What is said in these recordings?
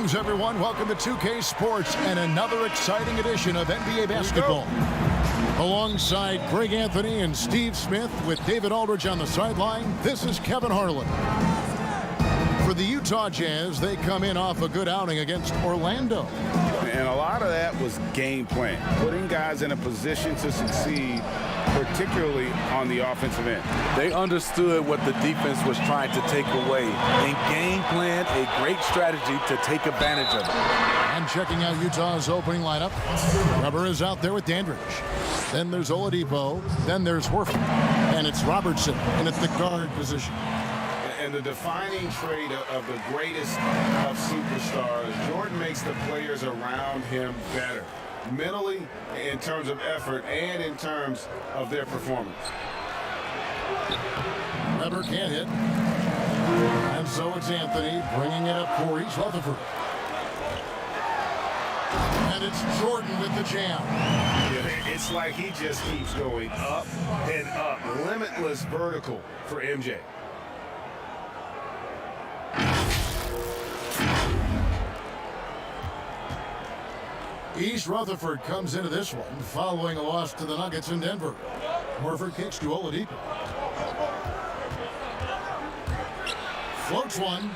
Greetings, everyone. Welcome to 2K Sports and another exciting edition of NBA basketball. Alongside Greg Anthony and Steve Smith with David Aldridge on the sideline, this is Kevin Harlan. For the Utah Jazz, they come in off a good outing against Orlando. And a lot of that was game plan, putting guys in a position to succeed, particularly on the offensive end. They understood what the defense was trying to take away and game plan a great strategy to take advantage of it. And checking out Utah's opening lineup, Weber is out there with Dandridge. Then there's Oladipo. Then there's Horford. And it's Robertson in at the guard position. And the defining trait of the greatest of superstars, Jordan makes the players around him better, mentally, in terms of effort, and in terms of their performance. Weber can't hit. And so it's Anthony bringing it up for East Rutherford. And it's Jordan with the jam. Yeah, it's like he just keeps going up and up. Limitless vertical for MJ. East Rutherford comes into this one following a loss to the Nuggets in Denver. Horford kicks to Oladipo. Floats one.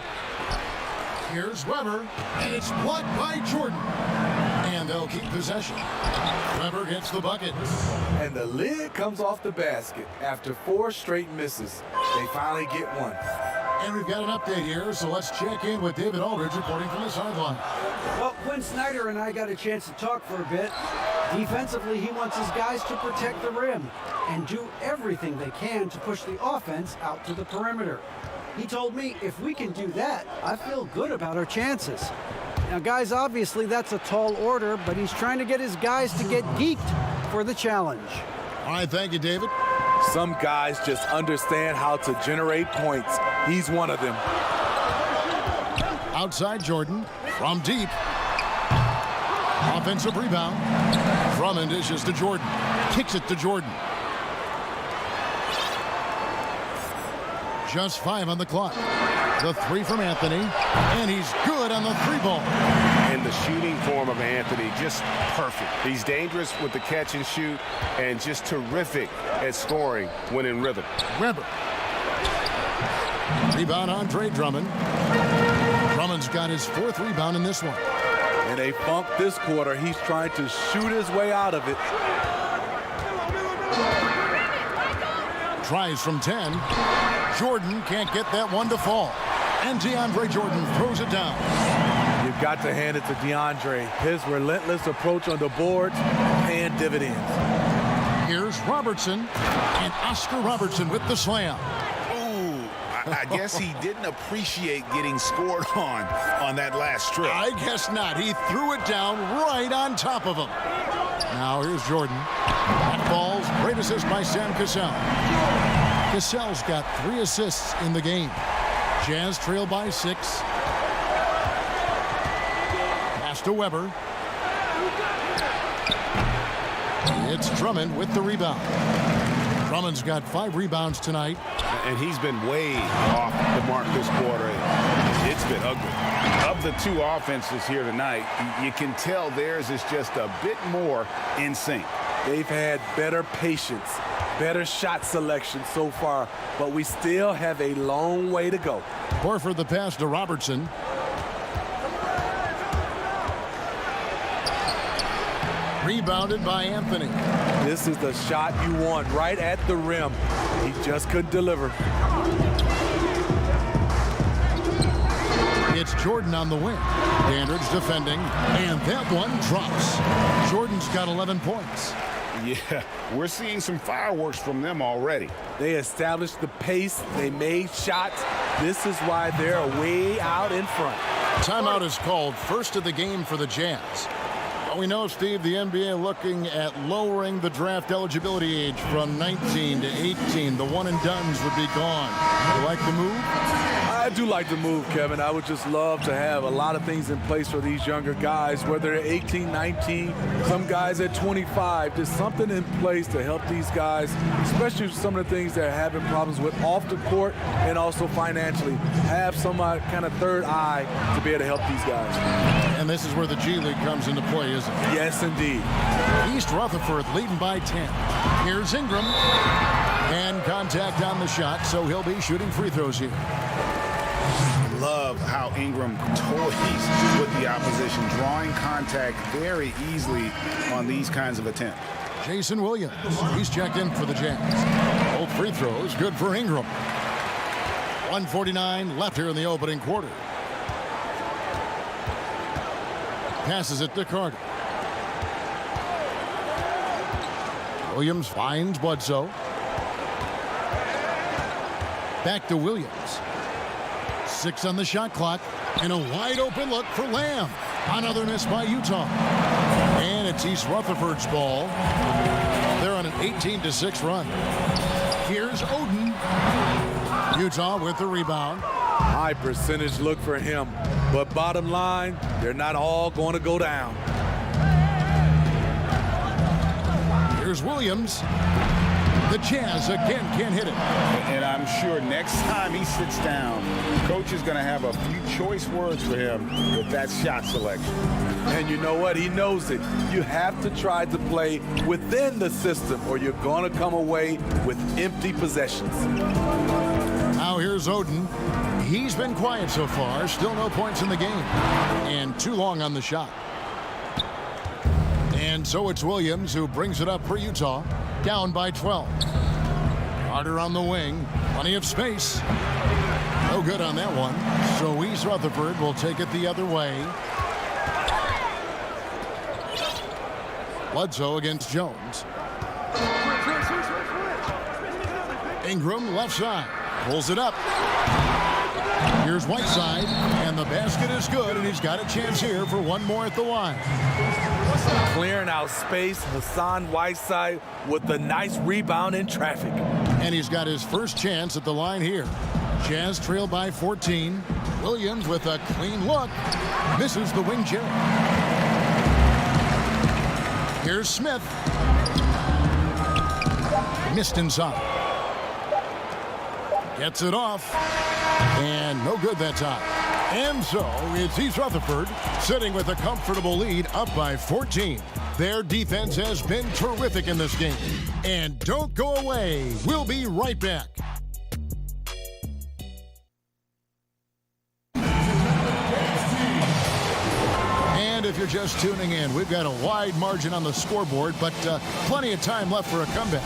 Here's Weber, and it's blocked by Jordan. And they'll keep possession. Weber gets the bucket. And the lid comes off the basket after 4 straight misses. They finally get one. And we've got an update here, so let's check in with David Aldridge reporting from the sideline. Well, Quinn Snyder and I got a chance to talk for a bit. Defensively, he wants his guys to protect the rim and do everything they can to push the offense out to the perimeter. He told me if we can do that, I feel good about our chances. Now, guys, obviously that's a tall order, but he's trying to get his guys to get geeked for the challenge. All right, thank you, David. Some guys just understand how to generate points. He's one of them. Outside Jordan, from deep. Offensive rebound. Drummond dishes to Jordan. Kicks it to Jordan. Just 5 on the clock. The 3 from Anthony, and he's good on the 3-ball. And the shooting form of Anthony, just perfect. He's dangerous with the catch and shoot, and just terrific at scoring when in rhythm. Weber. Rebound Andre Drummond. Drummond's got his 4th rebound in this one. In a funk this quarter, he's trying to shoot his way out of it. Tries from 10. Jordan can't get that one to fall. And DeAndre Jordan throws it down. You've got to hand it to DeAndre. His relentless approach on the boards paying dividends. Here's Robertson, and Oscar Robertson with the slam. I guess he didn't appreciate getting scored on that last strip. I guess not. He threw it down right on top of him. Now here's Jordan. That ball's great assist by Sam Cassell. Cassell's got 3 assists in the game. Jazz trail by 6. Pass to Weber. It's Drummond with the rebound. Drummond's got 5 rebounds tonight. And he's been way off the mark this quarter. It's been ugly. Of the 2 offenses here tonight, you can tell theirs is just a bit more in sync. They've had better patience, better shot selection so far, but we still have a long way to go. Horford the pass to Robertson. Rebounded by Anthony. This is the shot you want right at the rim. He just couldn't deliver. It's Jordan on the wing. Dandridge defending, and that one drops. Jordan's got 11 points. Yeah, we're seeing some fireworks from them already. They established the pace. They made shots. This is why they're way out in front. Timeout is called, first of the game for the Jazz. Well, we know, Steve, the NBA looking at lowering the draft eligibility age from 19 to 18. The one-and-dones would be gone. You like the move? I do like the move, Kevin. I would just love to have a lot of things in place for these younger guys, whether they're 18, 19, some guys at 25. There's something in place to help these guys, especially some of the things they're having problems with off the court and also financially. Have some kind of third eye to be able to help these guys. And this is where the G League comes into play, isn't it? Yes, indeed. East Rutherford leading by 10. Here's Ingram. And contact on the shot, so he'll be shooting free throws here. Love how Ingram toys with the opposition, drawing contact very easily on these kinds of attempts. Jason Williams, he's checked in for the Jazz. Both free throws, good for Ingram. 1:49 left here in the opening quarter. Passes it to Carter. Williams finds Bledsoe. Back to Williams. 6 on the shot clock. And a wide open look for Lamb. Another miss by Utah. And it's East Rutherford's ball. They're on an 18-6 run. Here's Oden. Utah with the rebound. High percentage look for him. But bottom line, they're not all going to go down. Here's Williams. The Jazz again can't hit it. And I'm sure next time he sits down, coach is going to have a few choice words for him with that shot selection. And you know what? He knows it. You have to try to play within the system or you're going to come away with empty possessions. Now here's Oden. He's been quiet so far. Still no points in the game. And too long on the shot. And so it's Williams who brings it up for Utah. Down by 12. Carter on the wing. Plenty of space. No good on that one. So East Rutherford will take it the other way. Bledsoe against Jones. Ingram left side. Pulls it up. Here's Whiteside. And the basket is good. And he's got a chance here for one more at the line. Clearing out space, Hassan Whiteside with a nice rebound in traffic. And he's got his first chance at the line here. Jazz trail by 14. Williams with a clean look. Misses the wing Jerry. Here's Smith. Missed inside. Gets it off. And no good that time. And so it's East Rutherford sitting with a comfortable lead up by 14. Their defense has been terrific in this game. And don't go away. We'll be right back. And if you're just tuning in, we've got a wide margin on the scoreboard, but plenty of time left for a comeback.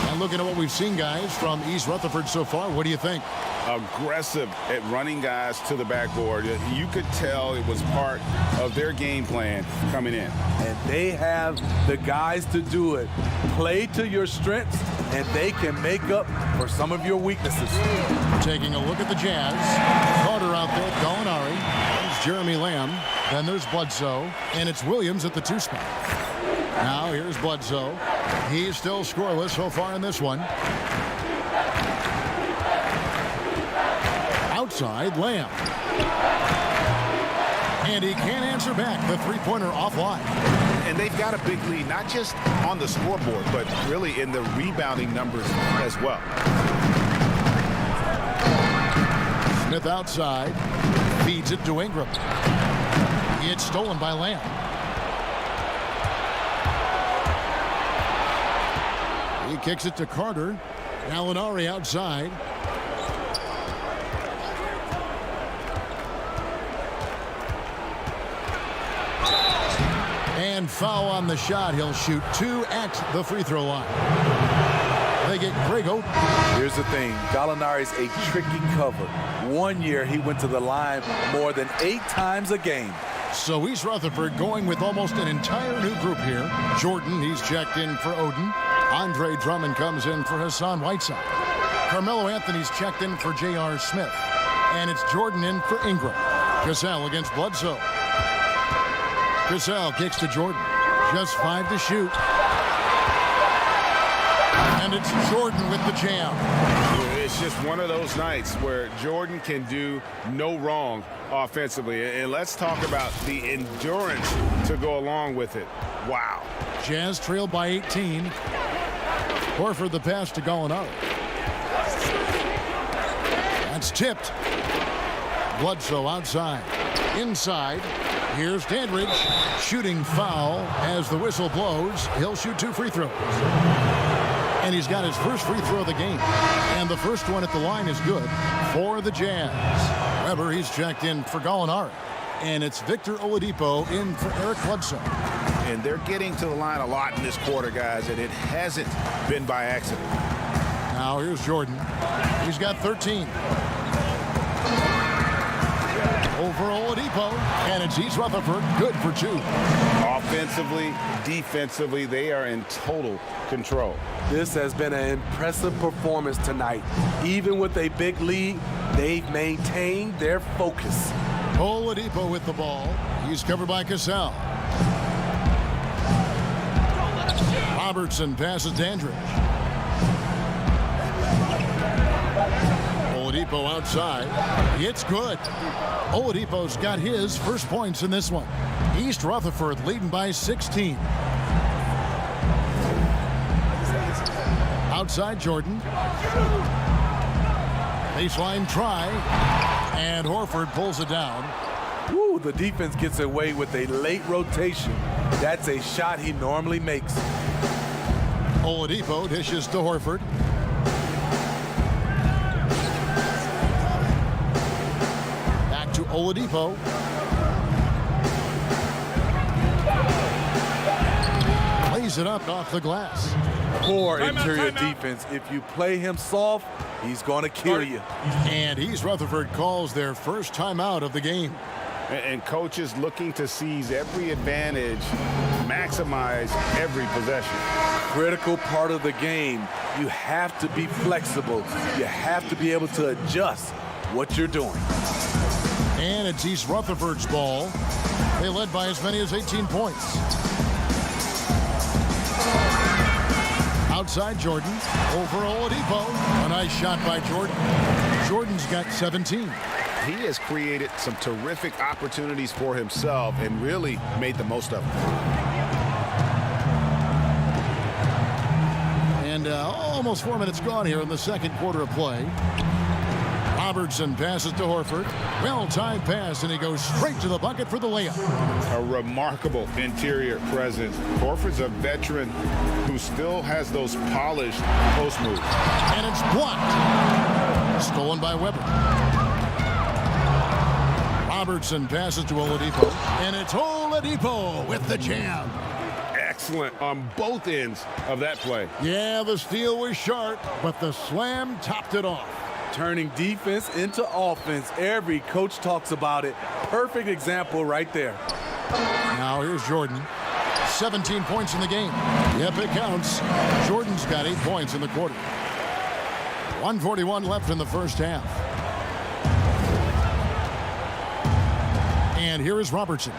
And looking at what we've seen, guys, from East Rutherford so far, what do you think? Aggressive at running guys to the backboard. You could tell it was part of their game plan coming in. And they have the guys to do it. Play to your strengths, and they can make up for some of your weaknesses. Taking a look at the Jazz. Carter out there, Gallinari. There's Jeremy Lamb. Then there's Bledsoe. And it's Williams at the 2 spot. Now here's Bledsoe. He's still scoreless so far in this one. Outside, Lamb. And he can't answer back. The three-pointer offline. And they've got a big lead, not just on the scoreboard, but really in the rebounding numbers as well. Smith outside. Feeds it to Ingram. It's stolen by Lamb. He kicks it to Carter. Gallinari outside. And foul on the shot. He'll shoot 2 at the free throw line. They get Grego. Here's the thing. Gallinari's a tricky cover. One year he went to the line more than 8 times a game. So East Rutherford going with almost an entire new group here. Jordan, he's checked in for Oden. Andre Drummond comes in for Hassan Whiteside. Carmelo Anthony's checked in for J.R. Smith. And it's Jordan in for Ingram. Cassell against Bledsoe. Cassell kicks to Jordan. Just 5 to shoot. And it's Jordan with the jam. It's just one of those nights where Jordan can do no wrong offensively. And let's talk about the endurance to go along with it. Wow. Jazz trailed by 18. Horford the pass to Gallinari. That's tipped. Bledsoe outside. Inside. Here's Dandridge. Shooting foul as the whistle blows. He'll shoot 2 free throws. And he's got his first free throw of the game. And the first one at the line is good for the Jazz. Weber, he's checked in for Gallinari. And it's Victor Oladipo in for Eric Bledsoe. And they're getting to the line a lot in this quarter, guys, and it hasn't been by accident. Now here's Jordan. He's got 13. Over Oladipo, and it's East Rutherford, good for 2. Offensively, defensively, they are in total control. This has been an impressive performance tonight. Even with a big lead, they've maintained their focus. Oladipo with the ball. He's covered by Cassell. Robertson passes Dandridge. Oladipo outside. It's good. Oladipo's got his first points in this one. East Rutherford leading by 16. Outside Jordan. Baseline try. And Horford pulls it down. Ooh, the defense gets away with a late rotation. That's a shot he normally makes. Oladipo dishes to Horford. Back to Oladipo. Lays it up off the glass. Poor interior defense. If you play him soft, he's going to kill you. And East Rutherford calls their first timeout of the game. And coaches looking to seize every advantage, maximize every possession. Critical part of the game. You have to be flexible. You have to be able to adjust what you're doing. And it's East Rutherford's ball. They led by as many as 18 points. Outside Jordan. Over Oladipo. A nice shot by Jordan. Jordan's got 17. He has created some terrific opportunities for himself and really made the most of them. And almost 4 minutes gone here in the second quarter of play. Robertson passes to Horford. Well-timed pass, and he goes straight to the bucket for the layup. A remarkable interior presence. Horford's a veteran who still has those polished post moves. And it's blocked. Stolen by Weber. Robertson passes to Oladipo. And it's Oladipo with the jam. Excellent on both ends of that play. Yeah, the steal was sharp, but the slam topped it off. Turning defense into offense. Every coach talks about it. Perfect example right there. Now here's Jordan. 17 points in the game. Yep, it counts. Jordan's got 8 points in the quarter. 1:41 left in the first half. And here is Robertson.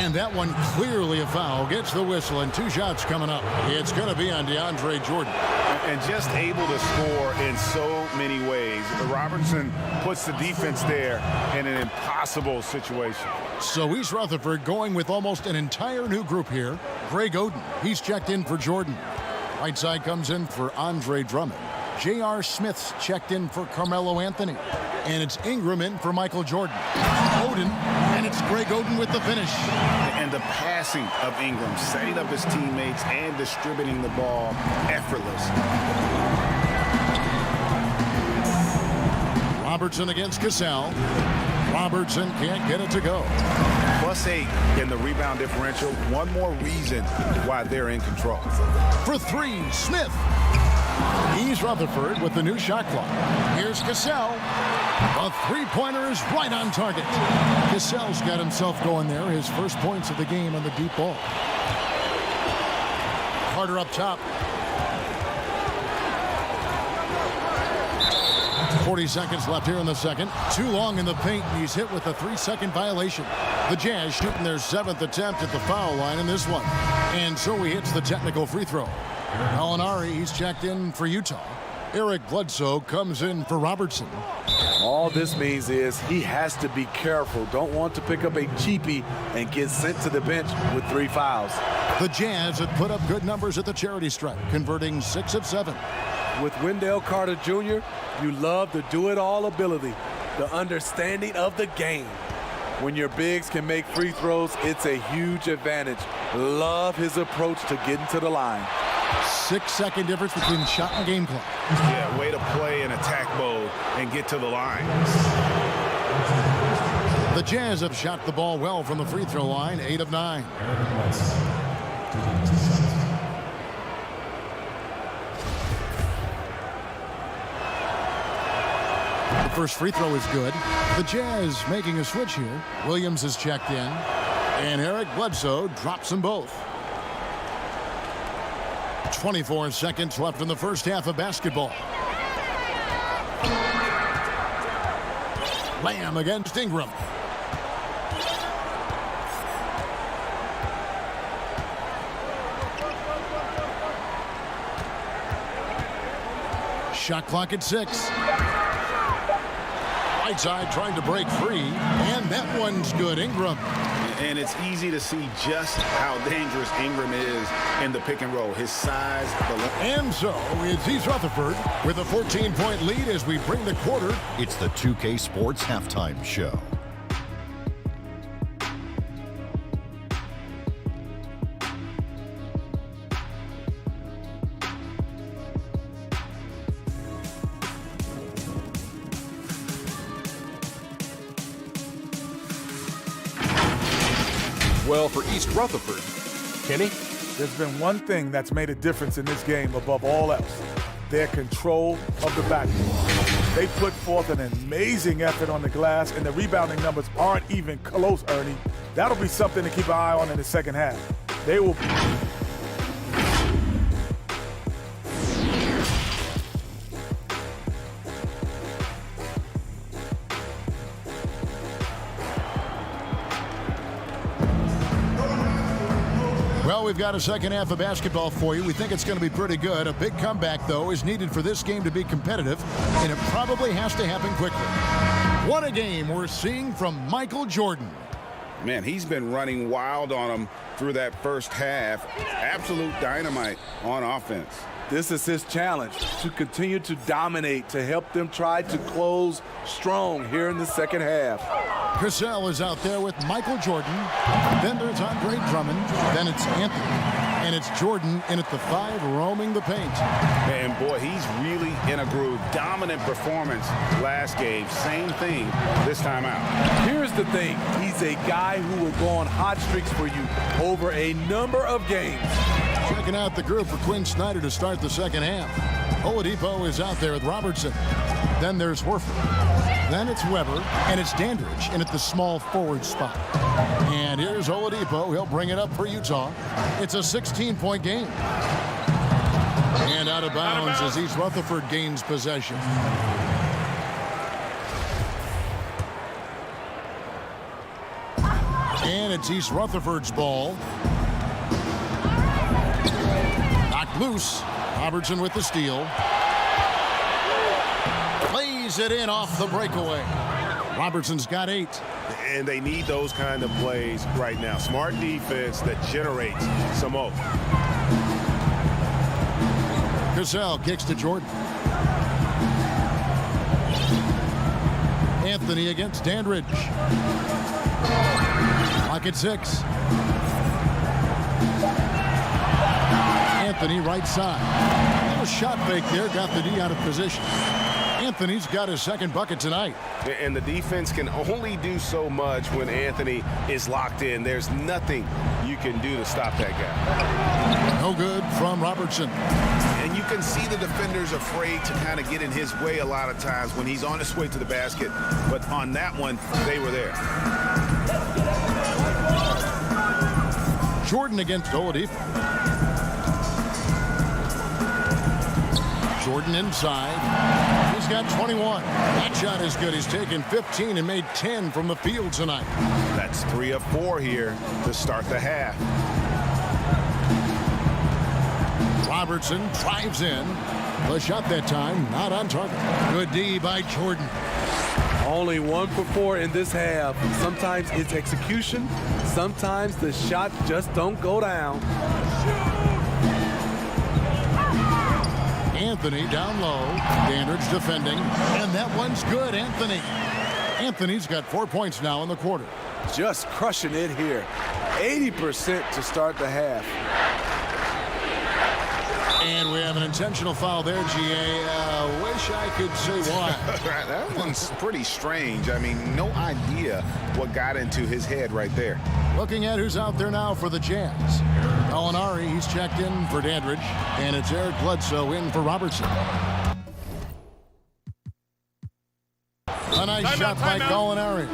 And that one clearly a foul. Gets the whistle, and 2 shots coming up. It's going to be on DeAndre Jordan. And just able to score in so many ways. Robertson puts the defense there in an impossible situation. So East Rutherford going with almost an entire new group here. Greg Oden, he's checked in for Jordan. Right side comes in for Andre Drummond. J.R. Smith's checked in for Carmelo Anthony. And it's Ingram in for Michael Jordan. Oden, and it's Greg Oden with the finish. And the passing of Ingram, setting up his teammates and distributing the ball effortless. Robertson against Cassell. Robertson can't get it to go. +8 in the rebound differential. One more reason why they're in control. For 3, Smith. East Rutherford with the new shot clock. Here's Cassell. A three-pointer is right on target. Cassell's got himself going there. His first points of the game on the deep ball. Carter up top. 40 seconds left here in the second. Too long in the paint, and he's hit with a 3-second violation. The Jazz shooting their 7th attempt at the foul line in this one. And so he hits the technical free throw. Molinari, he's checked in for Utah. Eric Bledsoe comes in for Robertson. All this means is he has to be careful. Don't want to pick up a cheapie and get sent to the bench with 3 fouls. The Jazz have put up good numbers at the charity stripe, converting 6 of 7. With Wendell Carter Jr., you love the do-it-all ability, the understanding of the game. When your bigs can make free throws, it's a huge advantage. Love his approach to getting to the line. 6-second difference between shot and game clock. Yeah, way to play in attack mode and get to the line. The Jazz have shot the ball well from the free throw line, 8 of 9. The first free throw is good. The Jazz making a switch here. Williams is checked in, and Eric Bledsoe drops them both. 24 seconds left in the first half of basketball. Lamb against Ingram. Shot clock at 6. Right side trying to break free, and that one's good. Ingram. And it's easy to see just how dangerous Ingram is in the pick and roll. His size. And so it's East Rutherford with a 14-point lead as we bring the quarter. It's the 2K Sports Halftime Show. Well, for East Rutherford, Kenny? There's been one thing that's made a difference in this game above all else: their control of the backcourt. They put forth an amazing effort on the glass, and the rebounding numbers aren't even close, Ernie. That'll be something to keep an eye on in the second half. They will. Well, we've got a second half of basketball for you. We think it's going to be pretty good. A big comeback, though, is needed for this game to be competitive, and it probably has to happen quickly. What a game we're seeing from Michael Jordan. Man, he's been running wild on them through that first half. Absolute dynamite on offense. This is his challenge, to continue to dominate, to help them try to close strong here in the second half. Cassell is out there with Michael Jordan. Then there's Andre Drummond. Then it's Anthony. And it's Jordan in at the 5, roaming the paint. And boy, he's really in a groove. Dominant performance last game. Same thing this time out. Here's the thing. He's a guy who will go on hot streaks for you over a number of games. Checking out the group for Quinn Snyder to start the second half. Oladipo is out there with Robertson. Then there's Horford. Then it's Weber, and it's Dandridge in at the small forward spot. And here's Oladipo. He'll bring it up for Utah. It's a 16-point game. And out of bounds as East Rutherford gains possession. And it's East Rutherford's ball. Knocked loose. Robertson with the steal. Plays it in off the breakaway. Robertson's got 8. And they need those kind of plays right now. Smart defense that generates some more. Cassell kicks to Jordan. Anthony against Dandridge. Clock at 6. Anthony right side. A little shot fake there, got the D out of position. Anthony's got his second bucket tonight. And the defense can only do so much when Anthony is locked in. There's nothing you can do to stop that guy. No good from Robertson. And you can see the defenders afraid to kind of get in his way a lot of times when he's on his way to the basket. But on that one, they were there. Jordan against Oladipo. Jordan inside. His got 21. That shot is good. He's taken 15 and made 10 from the field tonight. That's 3 of 4 here to start the half. Robertson drives in. The shot that time, not on target. Good D by Jordan. Only 1 for 4 in this half. Sometimes it's execution. Sometimes the shot just don't go down. Anthony down low. Dandridge defending. And that one's good, Anthony. Anthony's got 4 points now in the quarter. Just crushing it here. 80% to start the half. And we have an intentional foul there, GA. Wish I could say why. That one's pretty strange. I mean, no idea what got into his head right there. Looking at who's out there now for the Jazz. Gallinari, he's checked in for Dandridge. And it's Eric Bledsoe in for Robertson. A nice shot by Gallinari.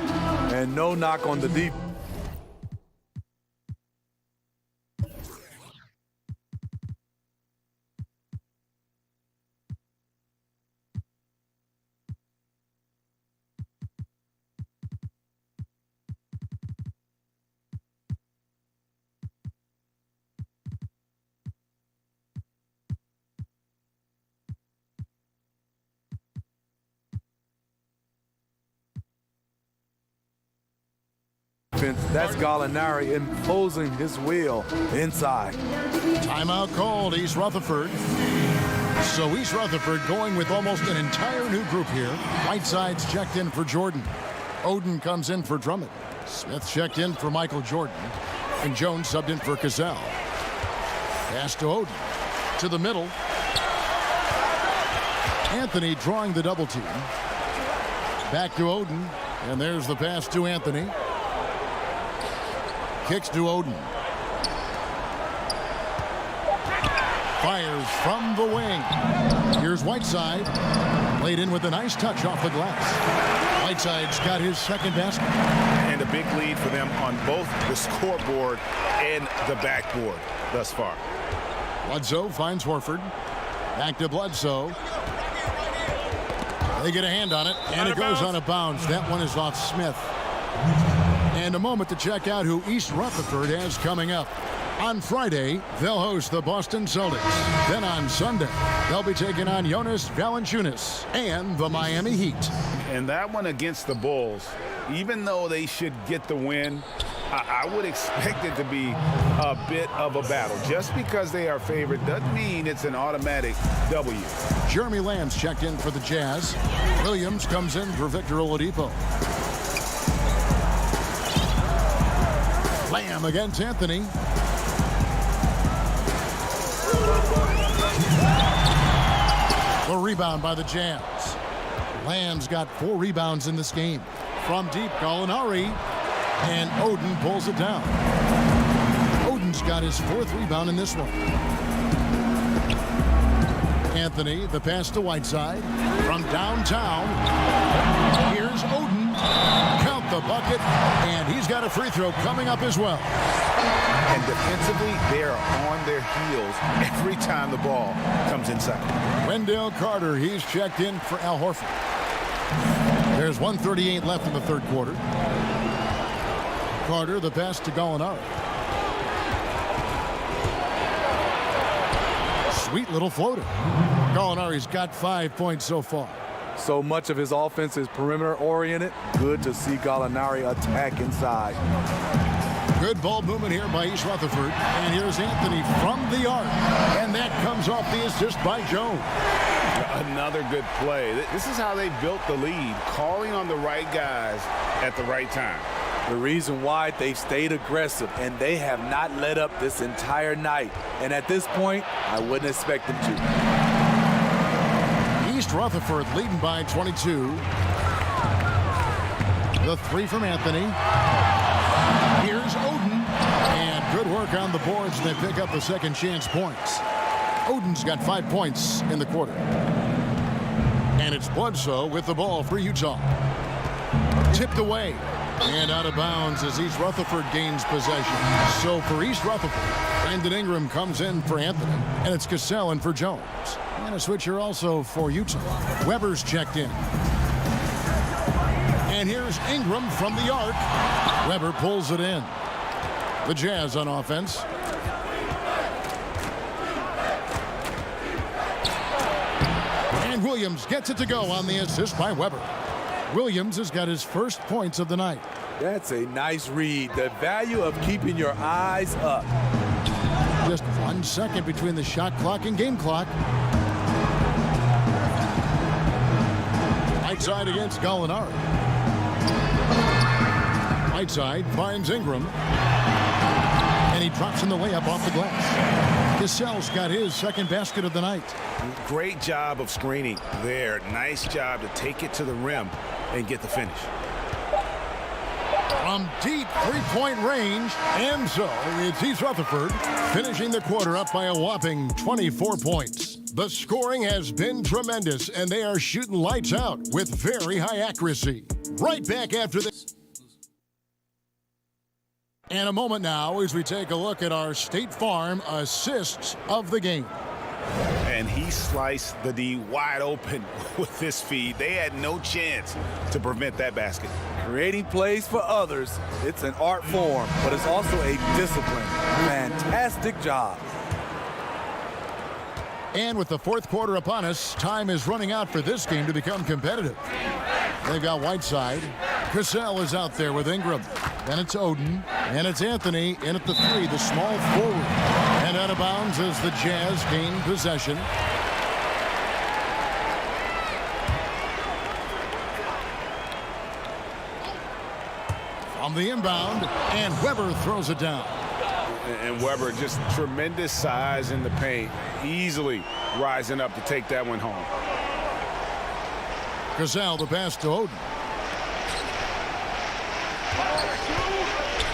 And no knock on the deep. That's Gallinari imposing his will inside. Timeout called, East Rutherford. So East Rutherford going with almost an entire new group here. Whiteside's checked in for Jordan. Oden comes in for Drummond. Smith checked in for Michael Jordan. And Jones subbed in for Cassell. Pass to Oden. To the middle. Anthony drawing the double team. Back to Oden. And there's the pass to Anthony. Kicks to Oden. Fires from the wing. Here's Whiteside. Played in with a nice touch off the glass. Whiteside's got his second basket. And a big lead for them on both the scoreboard and the backboard thus far. Bledsoe finds Horford. Back to Bledsoe. They get a hand on it, and it goes on a bounce. That one is off Smith. And a moment to check out who East Rutherford has coming up. On Friday, they'll host the Boston Celtics. Then on Sunday, they'll be taking on Jonas Valanciunas and the Miami Heat. And that one against the Bulls, even though they should get the win, I would expect it to be a bit of a battle. Just because they are favored doesn't mean it's an automatic W. Jeremy Lamb's checked in for the Jazz. Williams comes in for Victor Oladipo. Lamb against Anthony. The rebound by the Jazz. Lamb's got 4 rebounds in this game. From deep, Gallinari. And Oden pulls it down. Oden's got his 4th rebound in this one. Anthony, the pass to Whiteside. From downtown. Here's Oden. Count the bucket. And he's got a free throw coming up as well. And defensively, they are on their heels every time the ball comes inside. Wendell Carter, he's checked in for Al Horford. There's 1:38 left in the third quarter. Carter, the pass to Gallinari. Sweet little floater. Gallinari's got 5 points so far. So much of his offense is perimeter oriented. Good to see Gallinari attack inside. Good ball movement here by East Rutherford. And here's Anthony from the arc. And that comes off the assist by Jones. Another good play. This is how they built the lead, calling on the right guys at the right time. The reason why they stayed aggressive, and they have not let up this entire night. And at this point, I wouldn't expect them to. East Rutherford leading by 22. The 3 from Anthony. Here's Oden. And good work on the boards. They pick up the second chance points. Oden's got 5 points in the quarter. And it's Bledsoe with the ball for Utah. Tipped away. And out of bounds as East Rutherford gains possession. So for East Rutherford, Brandon Ingram comes in for Anthony, and it's Cassell in for Jones. And a switcher also for Utah. Weber's checked in. And here's Ingram from the arc. Weber pulls it in. The Jazz on offense. And Williams gets it to go on the assist by Weber. Williams has got his first points of the night. That's a nice read. The value of keeping your eyes up. Just 1 second between the shot clock and game clock. Right side against Gallinari. Right side finds Ingram. And he drops in the layup off the glass. Cassell's got his second basket of the night. Great job of screening there. Nice job to take it to the rim and get the finish. From deep three-point range, and so it's East Rutherford finishing the quarter up by a whopping 24 points. The scoring has been tremendous, and they are shooting lights out with very high accuracy. Right back after this. And a moment now as we take a look at our State Farm assists of the game. And he sliced the D wide open with this feed. They had no chance to prevent that basket. Creating plays for others, it's an art form, but it's also a discipline. Fantastic job. And with the fourth quarter upon us, time is running out for this game to become competitive. They've got Whiteside. Cassell is out there with Ingram. Then it's Oden. And it's Anthony in at the three, the small forward. And out of bounds as the Jazz gain possession. On the inbound, and Weber throws it down. And Weber, just tremendous size in the paint, easily rising up to take that one home. Cassell, the pass to Oden.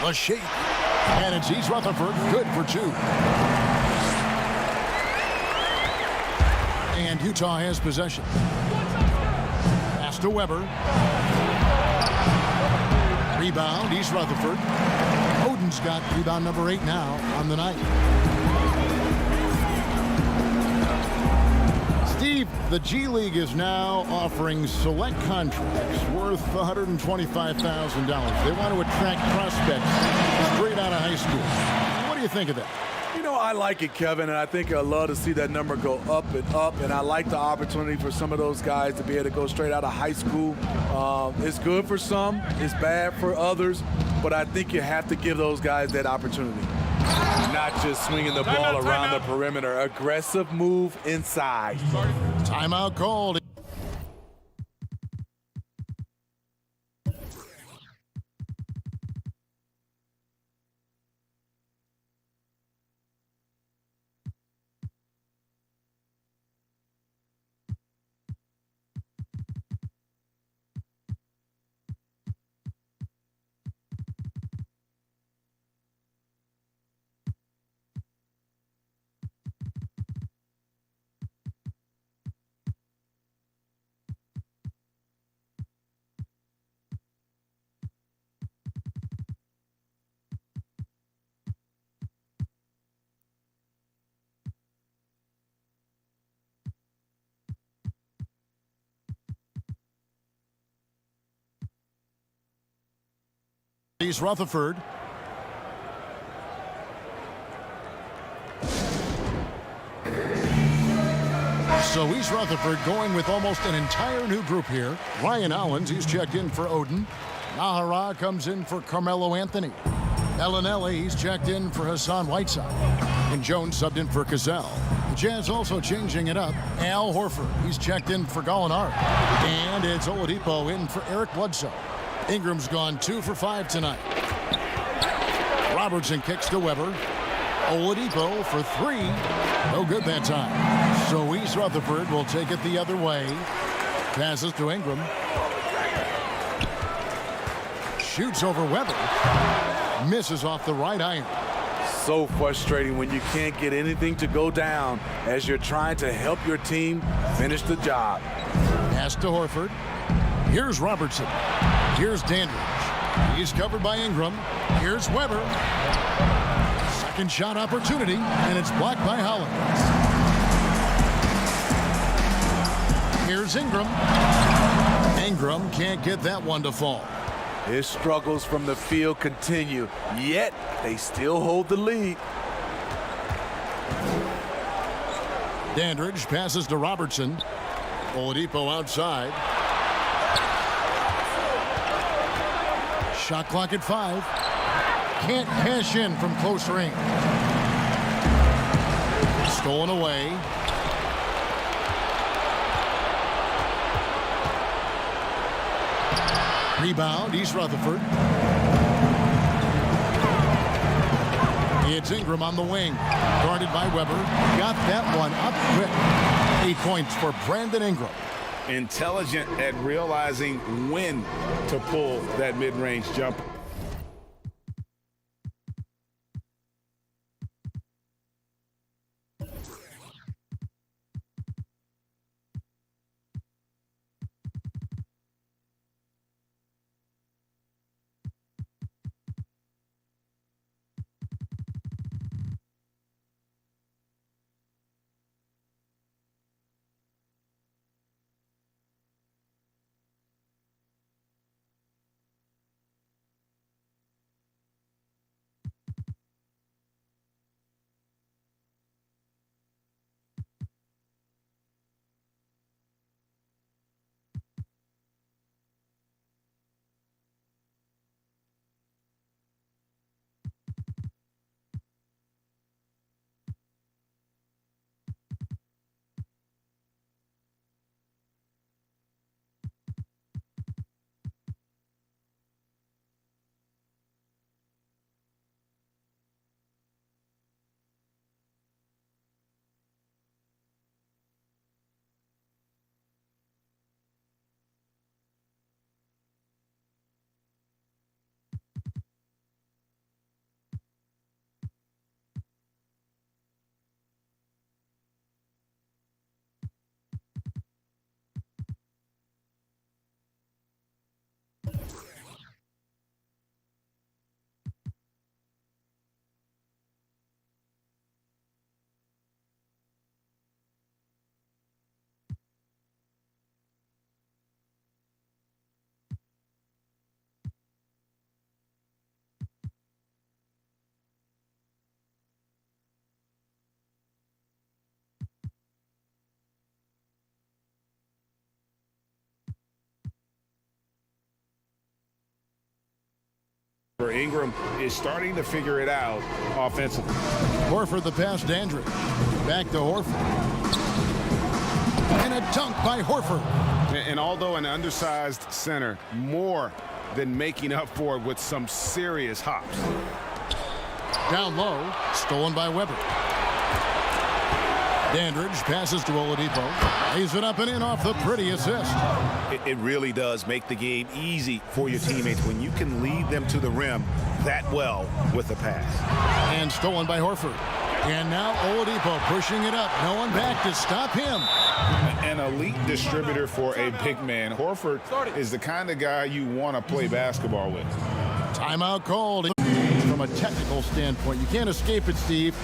A shake. And it's East Rutherford, good for two. And Utah has possession. Pass to Weber. Rebound, East Rutherford. Oden's got rebound number 8 now on the night. Steve, the G League is now offering select contracts worth $125,000. They want to attract prospects straight out of high school. What do you think of that? You know, I like it, Kevin, and I think I'd love to see that number go up and up, and I like the opportunity for some of those guys to be able to go straight out of high school. It's good for some, it's bad for others, but I think you have to give those guys that opportunity. Not just swinging the ball around the perimeter. Aggressive move inside. Timeout called. East Rutherford. So East Rutherford going with almost an entire new group here. Ryan Owens, he's checked in for Oden. Nahara comes in for Carmelo Anthony. Ellenelli, he's checked in for Hassan Whiteside. And Jones subbed in for Cassell. The Jazz also changing it up. Al Horford, he's checked in for Gallinari. And it's Oladipo in for Eric Bledsoe. Ingram's gone 2 for 5 tonight. Robertson kicks to Weber. Oladipo for 3. No good that time. So East Rutherford will take it the other way. Passes to Ingram. Shoots over Weber. Misses off the right iron. So frustrating when you can't get anything to go down as you're trying to help your team finish the job. Pass to Horford. Here's Robertson. Here's Dandridge. He's covered by Ingram. Here's Weber. Second shot opportunity, and it's blocked by Holland. Here's Ingram. Ingram can't get that one to fall. His struggles from the field continue, yet they still hold the lead. Dandridge passes to Robertson. Oladipo outside. Shot clock at 5. Can't cash in from close range. Stolen away. Rebound, East Rutherford. It's Ingram on the wing. Guarded by Weber. Got that one up quick. 8 points for Brandon Ingram. Intelligent at realizing when to pull that mid-range jumper. Ingram is starting to figure it out offensively. Horford the pass, Dandridge. Back to Horford. And a dunk by Horford. And although an undersized center, more than making up for it with some serious hops. Down low, stolen by Weber. Dandridge passes to Oladipo. Lays it up and in off the pretty assist. It really does make the game easy for your teammates when you can lead them to the rim that well with the pass. And stolen by Horford. And now Oladipo pushing it up. No one back to stop him. An elite distributor for a big man. Horford is the kind of guy you want to play basketball with. Timeout called. From a technical standpoint, you can't escape it, Steve.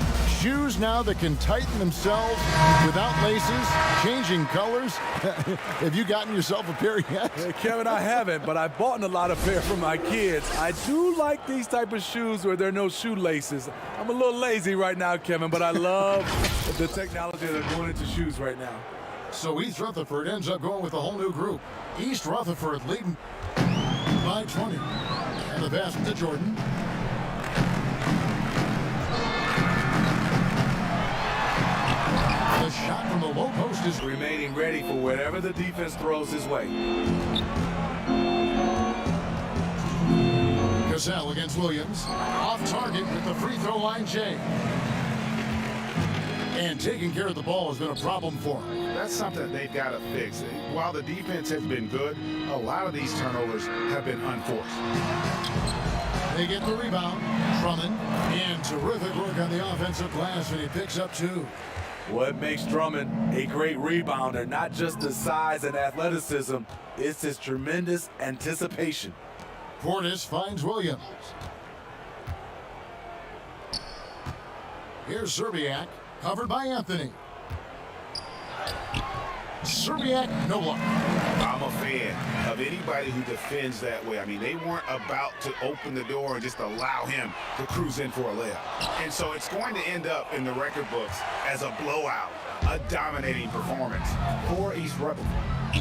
Shoes now that can tighten themselves without laces, changing colors. Have you gotten yourself a pair yet? Kevin, I haven't, but I've bought a lot of pair for my kids. I do like these type of shoes where there are no shoelaces. I'm a little lazy right now, Kevin, but I love the technology that's going into shoes right now. So East Rutherford ends up going with a whole new group. East Rutherford leading by 20. And the pass to Jordan. The shot from the low post is remaining ready for whatever the defense throws his way. Cassell against Williams. Off target with the free throw line, Jay. And taking care of the ball has been a problem for him. That's something they've got to fix. While the defense has been good, a lot of these turnovers have been unforced. They get the rebound. Drummond. And terrific work on the offensive glass, and he picks up 2. What makes Drummond a great rebounder, not just the size and athleticism, it's his tremendous anticipation. Portis finds Williams. Here's Serbiak, covered by Anthony. Serbiak, no luck. I'm a fan of anybody who defends that way. I mean, they weren't about to open the door and just allow him to cruise in for a layup. And so it's going to end up in the record books as a blowout, a dominating performance for East Rutherford.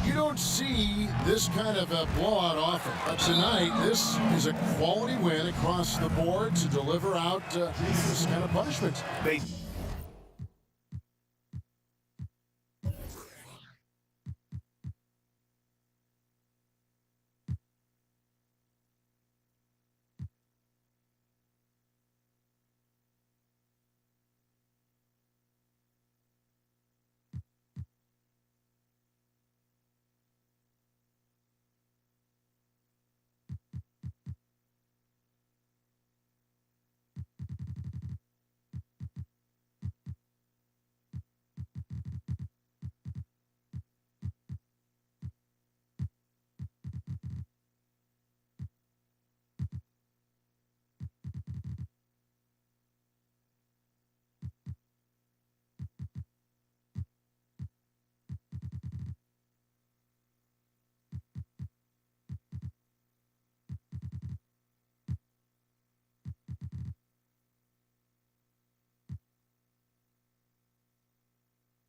You don't see this kind of a blowout often, but tonight this is a quality win across the board to deliver out this kind of punishment. They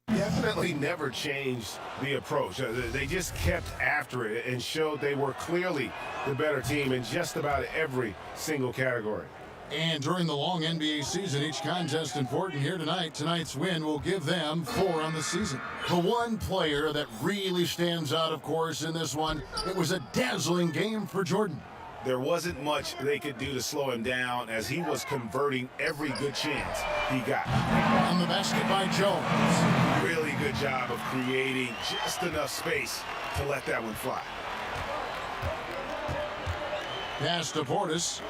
definitely never changed the approach. They just kept after it and showed they were clearly the better team in just about every single category. And during the long NBA season, each contest important. Here tonight. Tonight's win will give them 4 on the season. The one player that really stands out, of course, in this one, it was a dazzling game for Jordan. There wasn't much they could do to slow him down as he was converting every good chance he got. On the basket by Jones. Really good job of creating just enough space to let that one fly. Pass to Portis.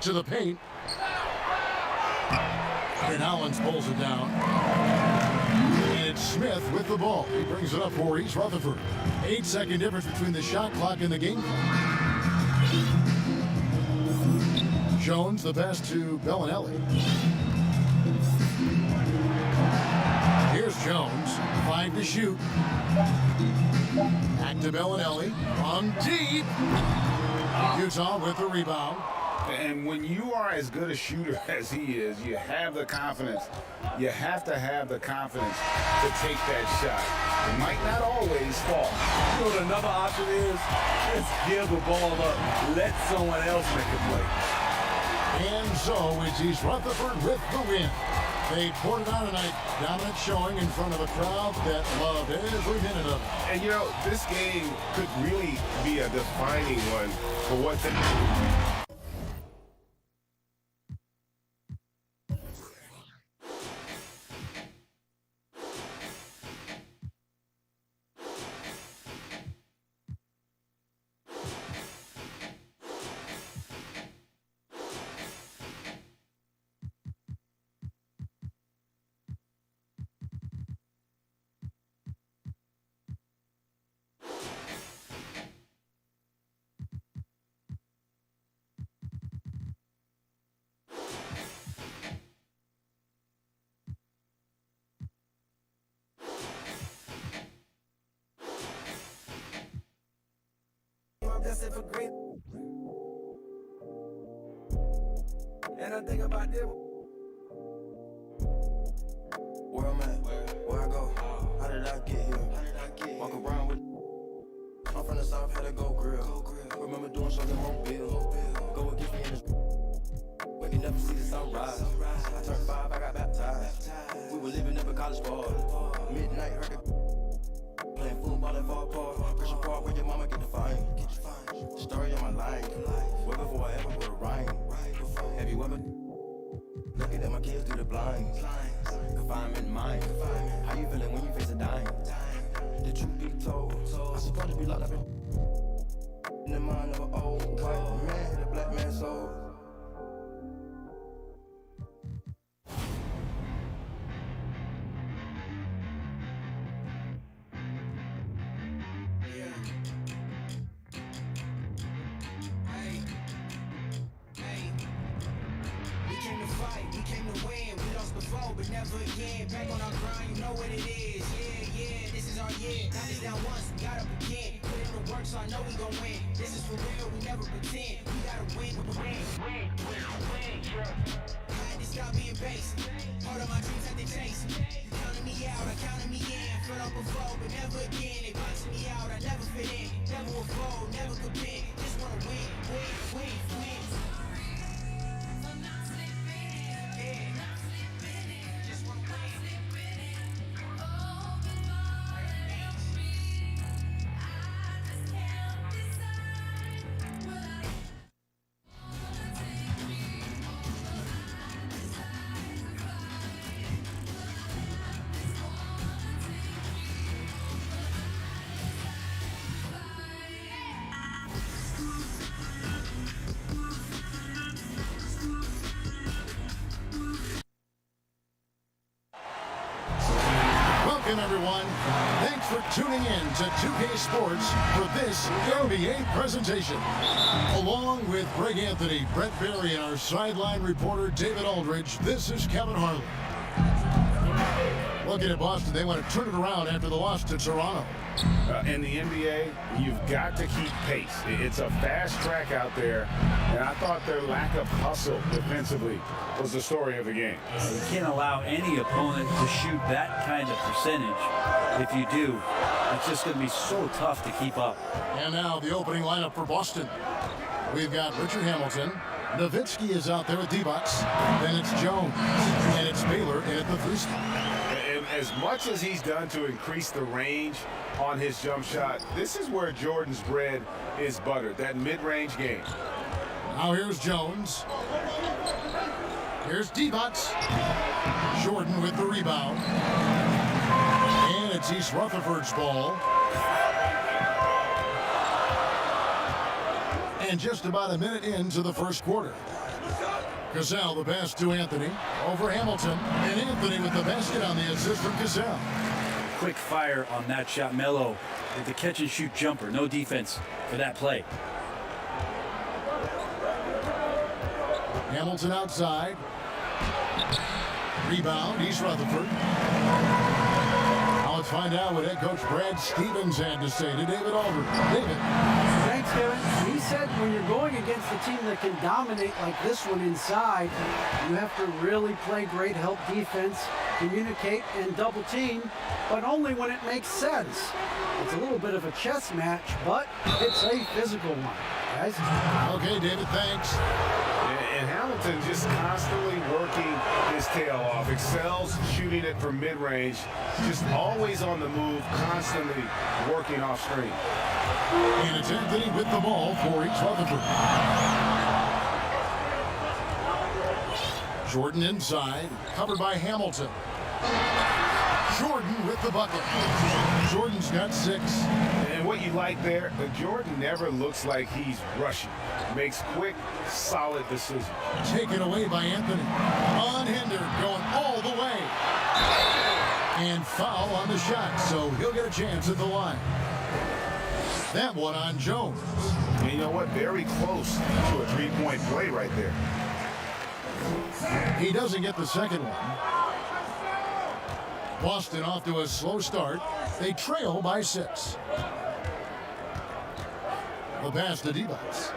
To the paint. And Hollins pulls it down. And it's Smith with the ball. He brings it up for East Rutherford. 8-second difference between the shot clock and the game clock. Jones, the pass to Bellinelli. Here's Jones, 5 to shoot. Back to Bellinelli, from deep. Utah with the rebound. And when you are as good a shooter as he is, you have the confidence. You have to have the confidence to take that shot. It might not always fall. You know what another option is? Just give the ball up. Let someone else make a play. And so it's East Rutherford with the win. They poured it out tonight. Dominant showing in front of a crowd that loved every minute of it. And you know, this game could really be a defining one for what the... For great. And I think about them. Where I'm at, where I go, how did I get here? Walk around with. I'm from the south, had to go grill. Remember doing shows in Mobile. Go and get me in the. Where you never see the sunrise. I turned 5, I got baptized. We were living up a college ball. Midnight, heard it. Playing football at Fall Park. Christian Park, where your mama get the fine. Story on my line. Way before I ever would rhyme. Have you ever looking at my kids through the blinds? Confinement mind. How you feeling when you face a dime? The truth be told, I supposed to be locked up in the mind of an old white man, hit a black man's soul. fight, we came to win. We lost before, but never again. Back on our grind, you know what it is. Yeah, this is our year. Knocked us down once, we got up again. Put in the work, so I know we gon' win. This is for real, we never pretend. We gotta win. Had to stop being basic. Part of my dreams had to chase. You counted me out, I counted me in. Fell up before, but never again. They boxing me out, I never fit in. Never will fold, never compete. Just wanna win. Welcome, everyone. Thanks for tuning in to 2K Sports for this NBA presentation. Along with Greg Anthony, Brett Berry, and our sideline reporter, David Aldridge, this is Kevin Harlan. Looking at Boston, they want to turn it around after the loss to Toronto. In the NBA, you've got to keep pace. It's a fast track out there, and I thought their lack of hustle defensively was the story of the game. You can't allow any opponent to shoot that kind of percentage. If you do, it's just going to be so tough to keep up. And now the opening lineup for Boston. We've got Richard Hamilton. Nowitzki is out there with D-Bucks. Then it's Jones. And it's Baylor in at the 3 spot. And as much as he's done to increase the range on his jump shot, this is where Jordan's bread is buttered, that mid-range game. Now here's Jones. Here's D-Bucks. Jordan with the rebound. And it's East Rutherford's ball. And just about a minute into the first quarter. Cassell, the pass to Anthony. Over Hamilton. And Anthony with the basket on the assist from Cassell. Quick fire on that shot. Melo with the catch-and-shoot jumper. No defense for that play. Hamilton outside. Rebound, East Rutherford. Now let's find out what head coach Brad Stevens had to say to David Aldridge. David. Thanks, Kevin. He said when you're going against a team that can dominate like this one inside, you have to really play great help defense, communicate, and double team, but only when it makes sense. It's a little bit of a chess match, but it's a physical one, guys. Okay, David, thanks. And Hamilton just constantly working his tail off, excels shooting it from mid-range, just always on the move, constantly working off screen. And it's Anthony with the ball for East Rutherford. Jordan inside, covered by Hamilton. Jordan with the bucket. Jordan's got 6. And what you like there, Jordan never looks like he's rushing. Makes quick, solid decisions. Taken away by Anthony. Unhindered, going all the way. And foul on the shot, so he'll get a chance at the line. That one on Jones. And you know what? Very close to a three-point play right there. He doesn't get the second one. Boston off to a slow start. They trail by 6. The pass to D-Bucks.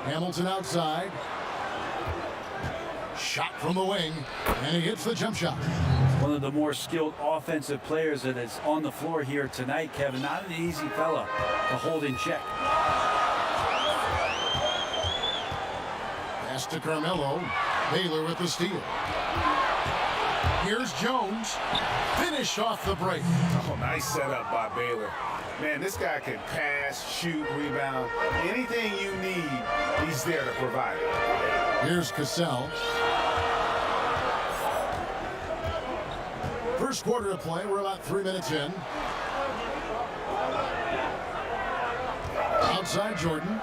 Hamilton outside. Shot from the wing, and he hits the jump shot. One of the more skilled offensive players that is on the floor here tonight, Kevin. Not an easy fella to hold in check. Pass to Carmelo. Baylor with the steal. Here's Jones. Finish off the break. Oh, nice setup by Baylor. Man, this guy can pass, shoot, rebound. Anything you need, he's there to provide it. Here's Cassell. First quarter of play, we're about 3 minutes in. Outside Jordan.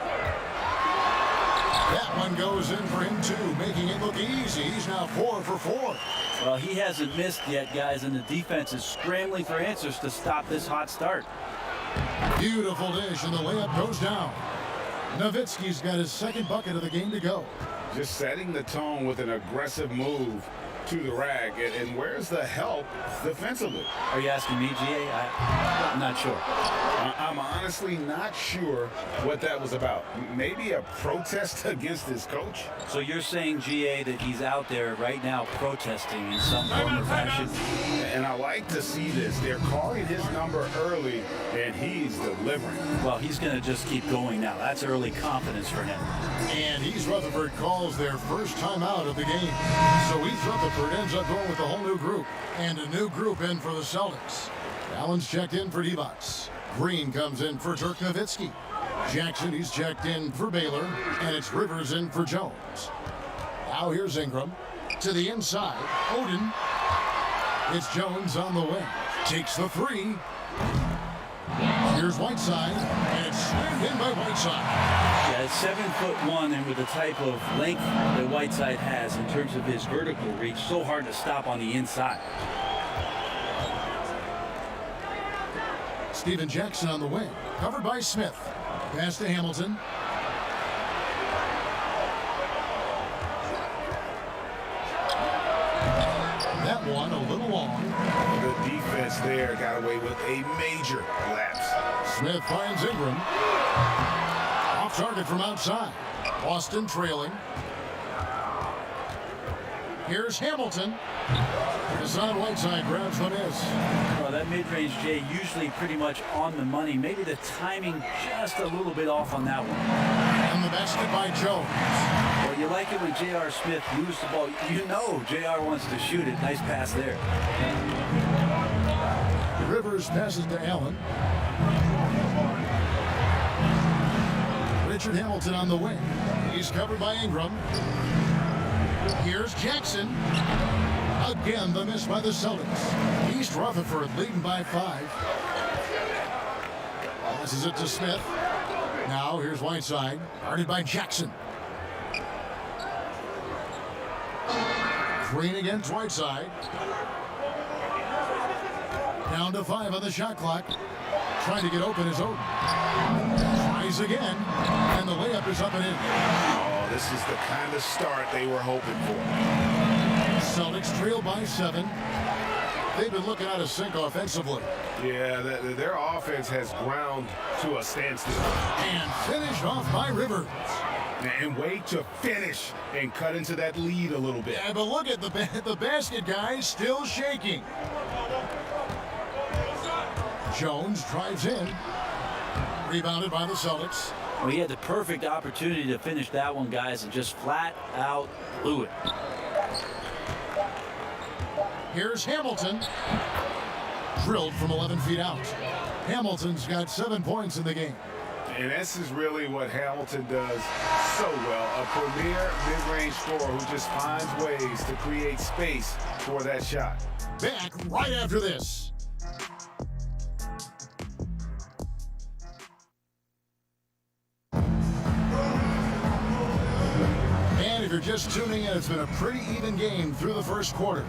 That one goes in for him too, making it look easy. He's now 4 for 4. Well, he hasn't missed yet, guys, and the defense is scrambling for answers to stop this hot start. Beautiful dish, and the layup goes down. Nowitzki's got his second bucket of the game to go. Just setting the tone with an aggressive move to the rack. And where's the help defensively? Are you asking me, GA? I'm not sure. I'm honestly not sure what that was about. Maybe a protest against his coach? So you're saying, GA, that he's out there right now protesting in some form or fashion? And I like to see this. They're calling his number early, and he's delivering. Well, he's going to just keep going now. That's early confidence for him. And East Rutherford calls their first time out of the game. So East Rutherford ends up going with a whole new group. And a new group in for the Celtics. Allen's checked in for Divac. Green comes in for Dirk Nowitzki. Jackson, he's checked in for Baylor. And it's Rivers in for Jones. Now here's Ingram. To the inside. Oden. It's Jones on the wing. Takes the three. Here's Whiteside. And it's slammed in by Whiteside. Yeah, it's 7'1", and with the type of length that Whiteside has in terms of his vertical reach, so hard to stop on the inside. Steven Jackson on the wing. Covered by Smith. Pass to Hamilton. That one a little long. The defense there got away with a major lapse. Smith finds Ingram. Off target from outside. Boston trailing. Here's Hamilton. Hassan Whiteside grabs the miss. Well, that mid-range, Jay, usually pretty much on the money. Maybe the timing just a little bit off on that one. And the basket by Jones. Well, you like it when J.R. Smith moves the ball. You know J.R. wants to shoot it. Nice pass there. Rivers passes to Allen. Richard Hamilton on the wing. He's covered by Ingram. Here's Jackson. Again, the miss by the Celtics. East Rutherford leading by 5. Passes it to Smith. Now here's Whiteside. Guarded by Jackson. Green against Whiteside. Down to 5 on the shot clock. Trying to get open is Oden. Tries again. And the layup is up and in. Oh, this is the kind of start they were hoping for. Celtics trail by 7. They've been looking out of sync offensively. Yeah, their offense has ground to a standstill. And finished off by Rivers. And wait to finish and cut into that lead a little bit. Yeah, but look at the basket, guys, still shaking. Jones drives in. Rebounded by the Celtics. Well, he had the perfect opportunity to finish that one, guys, and just flat out blew it. Here's Hamilton. Drilled from 11 feet out. Hamilton's got 7 points in the game. And this is really what Hamilton does so well. A premier mid-range scorer who just finds ways to create space for that shot. Back right after this. And if you're just tuning in, it's been a pretty even game through the first quarter.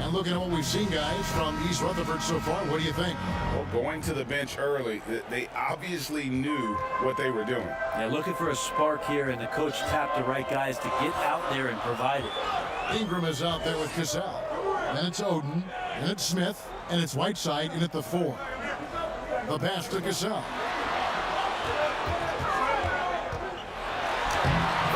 And looking at what we've seen, guys, from East Rutherford so far, what do you think? Well, going to the bench early, they obviously knew what they were doing. Yeah, looking for a spark here, and the coach tapped the right guys to get out there and provide it. Ingram is out there with Cassell. Then it's Oden, and it's Smith, and it's Whiteside in at the 4. The pass to Cassell.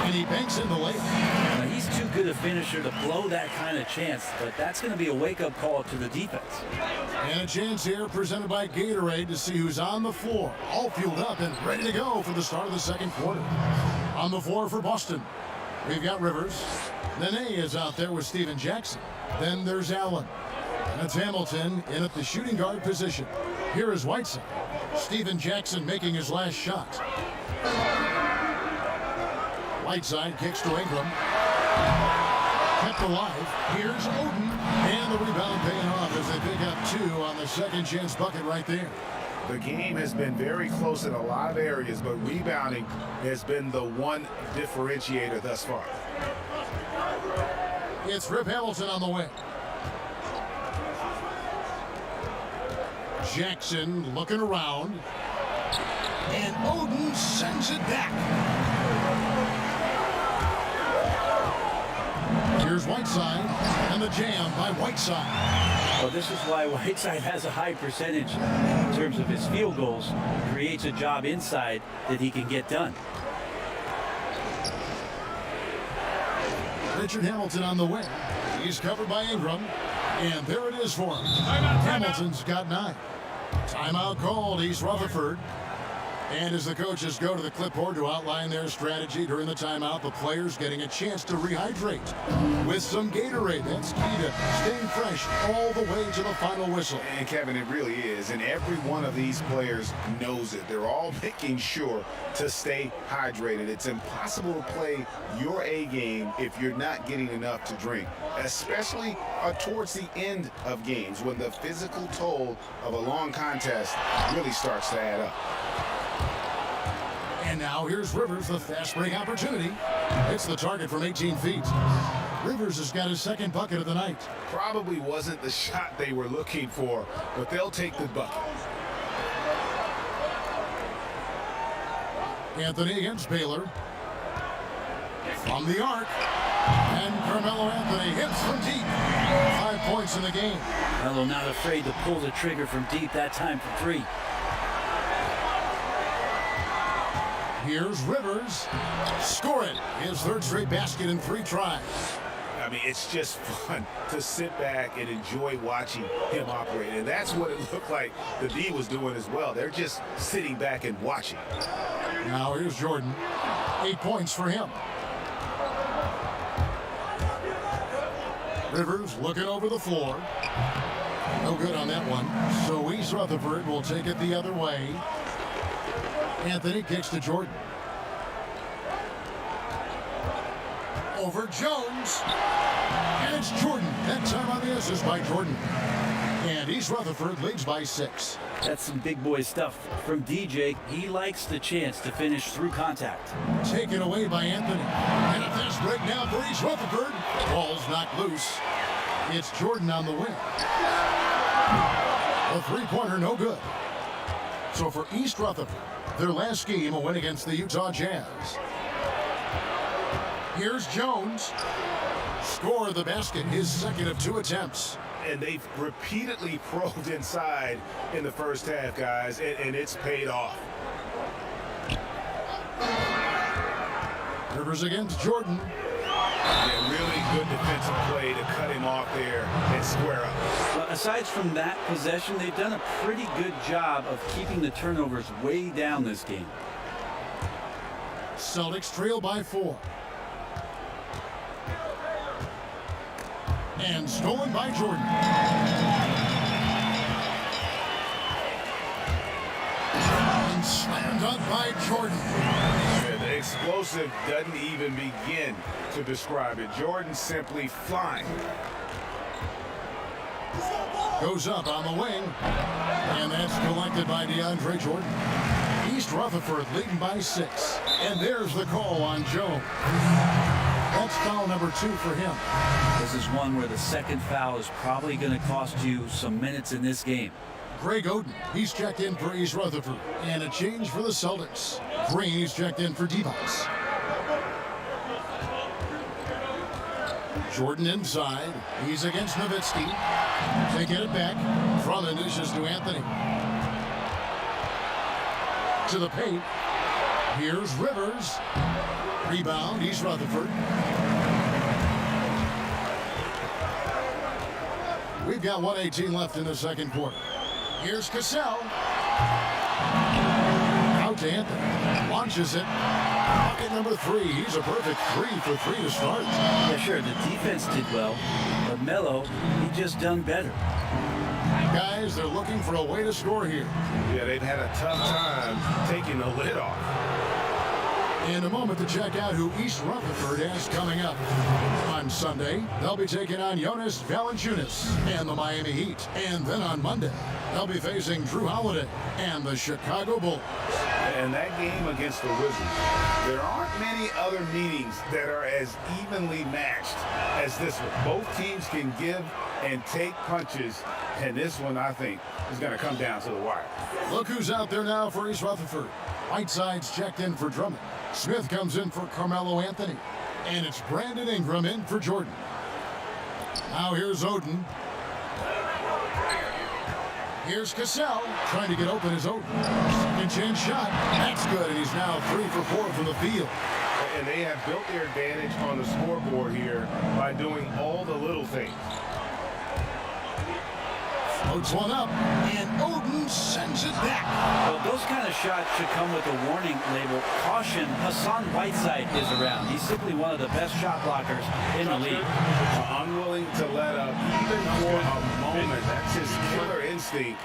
And he banks in the layup. Now, he's too good a finisher to blow that kind of chance, but that's going to be a wake-up call to the defense. And a chance here presented by Gatorade to see who's on the floor. All fueled up and ready to go for the start of the second quarter. On the floor for Boston, we've got Rivers. Nene is out there with Steven Jackson. Then there's Allen. And it's Hamilton in at the shooting guard position. Here is Whiteside. Steven Jackson making his last shot. Whiteside kicks to Ingram. Kept alive. Here's Oden. And the rebound paying off as they pick up 2 on the second chance bucket right there. The game has been very close in a lot of areas, but rebounding has been the one differentiator thus far. It's Rip Hamilton on the wing. Jackson looking around. And Oden sends it back. Here's Whiteside, and the jam by Whiteside. Well, this is why Whiteside has a high percentage in terms of his field goals. Creates a job inside that he can get done. Richard Hamilton on the wing. He's covered by Ingram. And there it is for him. Hamilton's got 9. Timeout called, East Rutherford. And as the coaches go to the clipboard to outline their strategy during the timeout, the players getting a chance to rehydrate with some Gatorade. That's key to staying fresh all the way to the final whistle. And Kevin, it really is. And every one of these players knows it. They're all making sure to stay hydrated. It's impossible to play your A game if you're not getting enough to drink, especially towards the end of games when the physical toll of a long contest really starts to add up. And now here's Rivers, the fast break opportunity. It's the target from 18 feet. Rivers has got his second bucket of the night. Probably wasn't the shot they were looking for, but they'll take the bucket. Anthony against Baylor. From the arc. And Carmelo Anthony hits from deep. 5 points in the game. Melo not afraid to pull the trigger from deep, that time for 3. Here's Rivers. Score it. His third straight basket in 3 tries. I mean, it's just fun to sit back and enjoy watching him operate. And that's what it looked like the D was doing as well. They're just sitting back and watching. Now here's Jordan. 8 points for him. Rivers looking over the floor. No good on that one. So East Rutherford will take it the other way. Anthony kicks to Jordan. Over Jones. And it's Jordan. That time on the assist by Jordan. And East Rutherford leads by 6. That's some big boy stuff from DJ. He likes the chance to finish through contact. Taken away by Anthony. And a fast break now for East Rutherford. Ball's knocked loose. It's Jordan on the wing. A three-pointer, no good. So for East Rutherford, their last game, a win against the Utah Jazz. Here's Jones. Score the basket, his second of 2 attempts. And they've repeatedly probed inside in the first half, guys, and it's paid off. Rivers against Jordan. Yeah, really good defensive play to cut him off there and square up. Well, aside from that possession, they've done a pretty good job of keeping the turnovers way down this game. Celtics trail by 4. And stolen by Jordan. And slammed up by Jordan. Yeah, the explosive doesn't even begin to describe it. Jordan simply flying. Goes up on the wing. And that's collected by DeAndre Jordan. East Rutherford leading by 6. And there's the call on Jones. That's foul number 2 for him. This is one where the second foul is probably going to cost you some minutes in this game. Greg Oden, he's checked in for East Rutherford. And a change for the Celtics. Green, he's checked in for Devos. Jordan inside. He's against Nowitzki. They get it back. Front end dishes to Anthony. To the paint. Here's Rivers. Rebound, East Rutherford. We've got 1:18 left in the second quarter. Here's Cassell. Out to Anthony. Launches it. Bucket number 3. He's a perfect 3 for 3 to start. Yeah, sure, the defense did well, but Melo, he just done better. Guys, they're looking for a way to score here. Yeah, they've had a tough time taking the lid off. In a moment to check out who East Rutherford has coming up. On Sunday, they'll be taking on Jonas Valanciunas and the Miami Heat. And then on Monday, they'll be facing Drew Holiday and the Chicago Bulls. And that game against the Wizards, there aren't many other meetings that are as evenly matched as this one. Both teams can give and take punches, and this one, I think, is going to come down to the wire. Look who's out there now for East Rutherford. Whiteside's checked in for Drummond. Smith comes in for Carmelo Anthony. And it's Brandon Ingram in for Jordan. Now here's Oden. Here's Cassell trying to get open as Oden. Second chance shot. That's good, and he's now 3 for 4 from the field. And they have built their advantage on the scoreboard here by doing all the little things. Floats one up, and Oden sends it back. Well, those kind of shots should come with a warning label. Caution, Hassan Whiteside is around. He's simply one of the best shot blockers in the league. Unwilling to let up even for a moment. That's his killer instinct,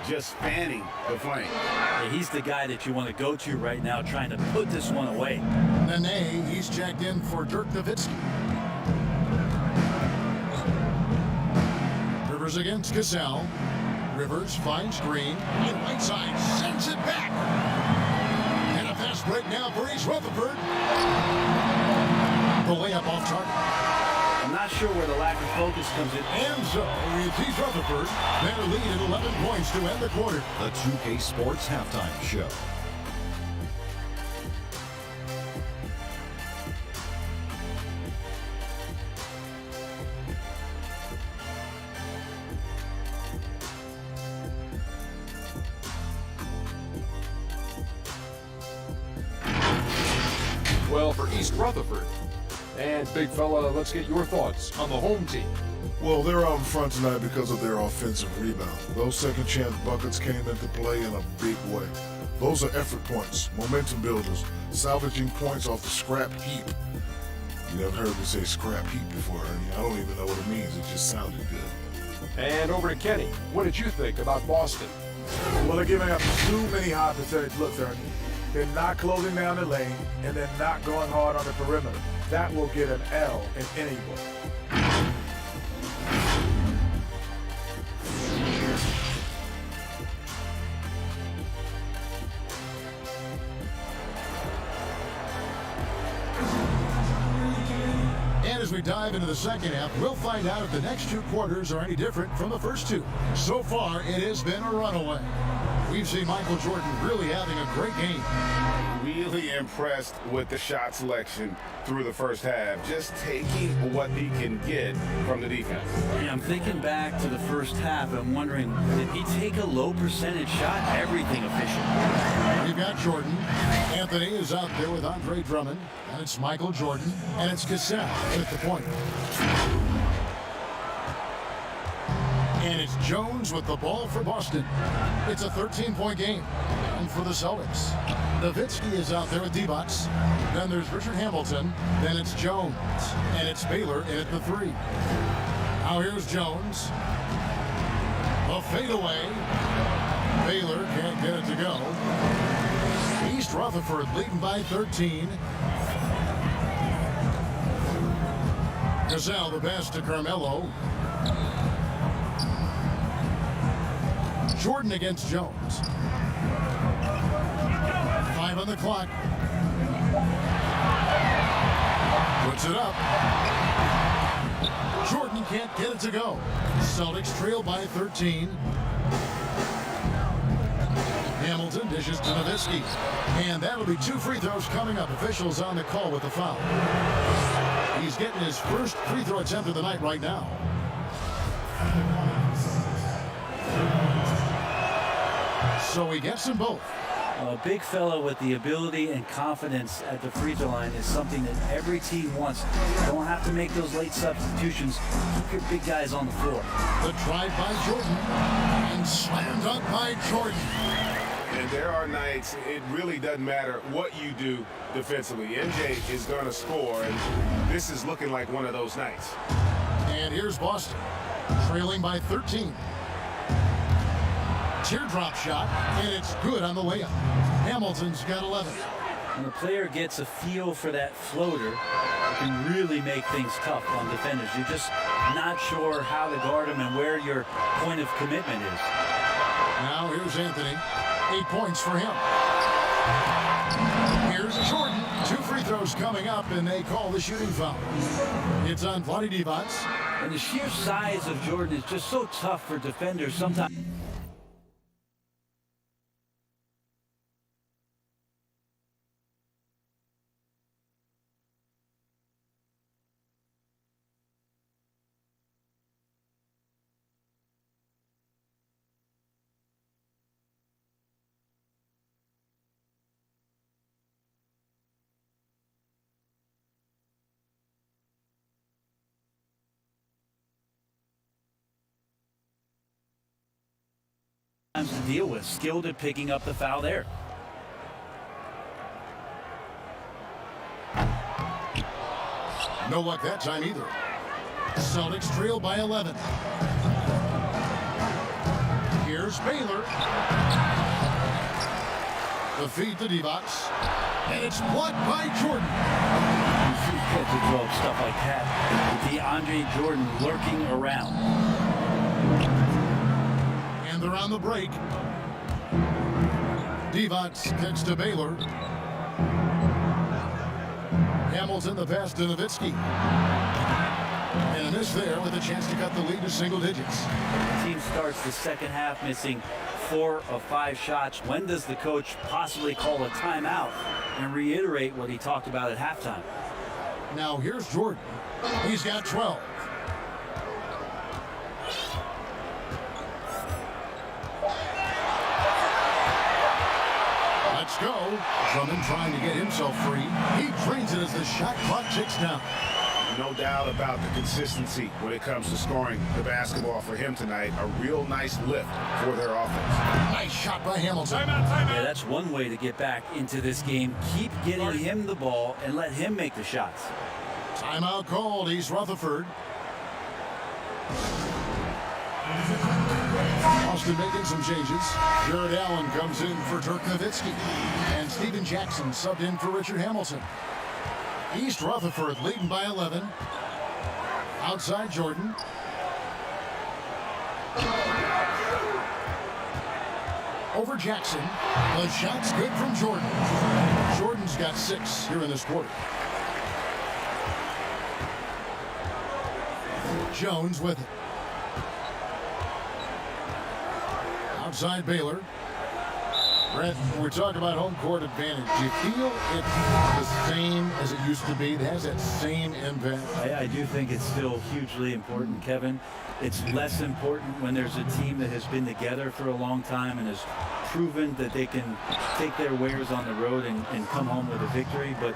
just fanning the flame. Yeah, he's the guy that you want to go to right now, trying to put this one away. Nene, he's checked in for Dirk Nowitzki. Rivers against Cassell. Rivers finds Green, and Whiteside sends it back. And a fast break now for East Rutherford. The layup off target. I'm not sure where the lack of focus comes in. And so it's East Rutherford. Their lead at 11 points to end the quarter. The 2K Sports Halftime Show. Well, for East Rutherford. And big fella, let's get your thoughts on the home team. Well, they're out in front tonight because of their offensive rebound. Those second chance buckets came into play in a big way. Those are effort points, momentum builders, salvaging points off the scrap heap. You never heard me say scrap heap before, Ernie. I don't even know what it means. It just sounded good. And over to Kenny. What did you think about Boston? Well, they're giving up too many high percentage looks, Ernie. They're not closing down the lane, and they're not going hard on the perimeter. That will get an L in any book. And as we dive into the second half, we'll find out if the next 2 quarters are any different from the first 2. So far, it has been a runaway. We've seen Michael Jordan really having a great game. Really impressed with the shot selection through the first half, just taking what he can get from the defense. Yeah, I'm thinking back to the first half. I'm wondering, did he take a low percentage shot? Everything efficient. We've got Jordan. Anthony is out there with Andre Drummond. And it's Michael Jordan. And it's Cassell at the point. And it's Jones with the ball for Boston. It's a 13-point game. And for the Celtics, Nowitzki is out there with D-Bots. Then there's Richard Hamilton. Then it's Jones. And it's Baylor in at the 3. Now here's Jones. A fadeaway. Baylor can't get it to go. East Rutherford leading by 13. Cassell the pass to Carmelo. Jordan against Jones. 5 on the clock. Puts it up. Jordan can't get it to go. Celtics trail by 13. Hamilton dishes to Nowitzki. And that'll be 2 free throws coming up. Officials on the call with the foul. He's getting his first free throw attempt of the night right now. So he gets them both. A big fella with the ability and confidence at the free throw line is something that every team wants. You don't have to make those late substitutions. Keep your big guys on the floor. The drive by Jordan and slammed up by Jordan. And there are nights it really doesn't matter what you do defensively. MJ is going to score, and this is looking like one of those nights. And here's Boston, trailing by 13. Teardrop shot, and it's good on the layup. Hamilton's got 11. When the player gets a feel for that floater, it can really make things tough on defenders. You're just not sure how to guard him and where your point of commitment is. Now here's Anthony. 8 points for him. Here's Jordan. 2 free throws coming up, and they call the shooting foul. It's on Vlade Divac. And the sheer size of Jordan is just so tough for defenders sometimes. To deal with, skilled at picking up the foul there. No luck that time either. Celtics trail by 11. Here's Baylor. The feed to Divac. And it's blocked by Jordan. You get to throw up stuff like that with DeAndre Jordan lurking around. And they're on the break. Divac kicks to Baylor. Hamilton the pass to Nowitzki. And a miss there with a chance to cut the lead to single digits. The team starts the second half missing 4 of 5 shots. When does the coach possibly call a timeout and reiterate what he talked about at halftime? Now here's Jordan. He's got 12. Let's go. Drummond trying to get himself free. He drains it as the shot clock ticks down. No doubt about the consistency when it comes to scoring the basketball for him tonight. A real nice lift for their offense. Nice shot by Hamilton. Yeah, that's one way to get back into this game. Keep getting him the ball and let him make the shots. Timeout called. East Rutherford. Austin making some changes. Jared Allen comes in for Dirk Nowitzki. And Steven Jackson subbed in for Richard Hamilton. East Rutherford leading by 11. Outside Jordan. Over Jackson. The shot's good from Jordan. Jordan's got 6 here in this quarter. Jones with it. Outside Baylor. Brett, we're talking about home court advantage. Do you feel it's the same as it used to be? It has that same impact? I do think it's still hugely important, Kevin. It's less important when there's a team that has been together for a long time and has proven that they can take their wares on the road and come home with a victory. But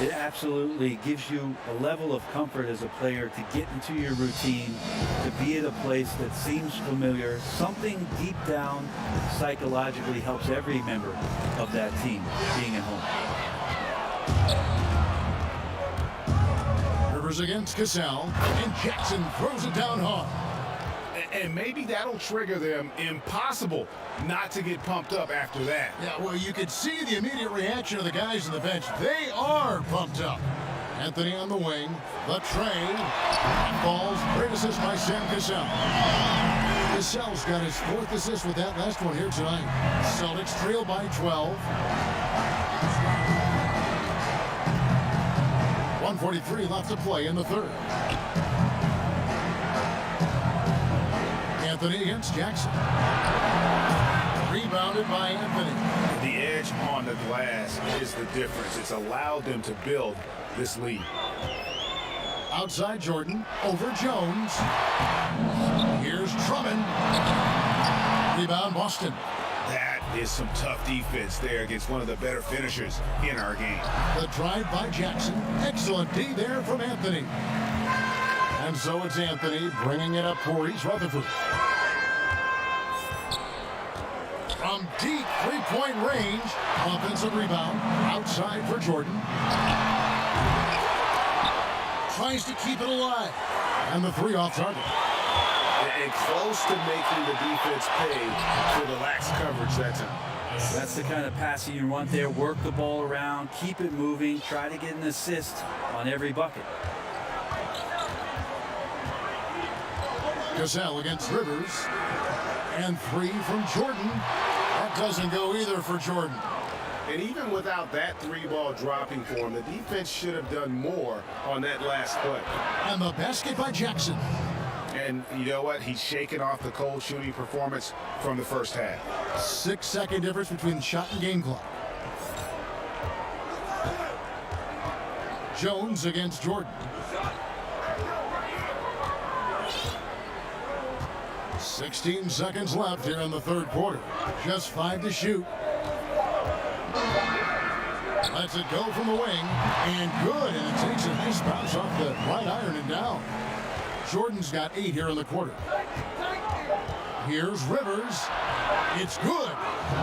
it absolutely gives you a level of comfort as a player to get into your routine, to be at a place that seems familiar. Something deep down psychologically helps every member of that team being at home. Rivers against Cassell, and Jackson throws it down hard. And maybe that'll trigger them. Impossible not to get pumped up after that. Yeah, well, you could see the immediate reaction of the guys on the bench. They are pumped up. Anthony on the wing. The tray. Balls. Great assist by Sam Cassell. Cassell's got his 4th assist with that last one here tonight. Celtics trail by 12. 1:43 left to play in the 3rd. Anthony against Jackson. Rebounded by Anthony. The edge on the glass is the difference. It's allowed them to build this lead. Outside Jordan. Over Jones. Here's Drummond. Rebound Boston. That is some tough defense there against one of the better finishers in our game. The drive by Jackson. Excellent D there from Anthony. And so it's Anthony bringing it up for East Rutherford. From deep three-point range, offensive rebound, outside for Jordan. Tries to keep it alive. And the 3 off target. And close to making the defense pay for the lax coverage that time. That's the kind of passing you want there. Work the ball around, keep it moving, try to get an assist on every bucket. Cassell against Rivers. And 3 from Jordan. That That doesn't go either for Jordan. And even without that three-ball dropping for him, the defense should have done more on that last play. And the basket by Jackson. And you know what? He's shaking off the cold shooting performance from the first half. 6-second difference between the shot and game clock. Jones against Jordan. 16 seconds left here in the third quarter. Just 5 to shoot. Lets it go from the wing, and good, and it takes a nice bounce off the right iron and down. Jordan's got 8 here in the quarter. Here's Rivers. It's good.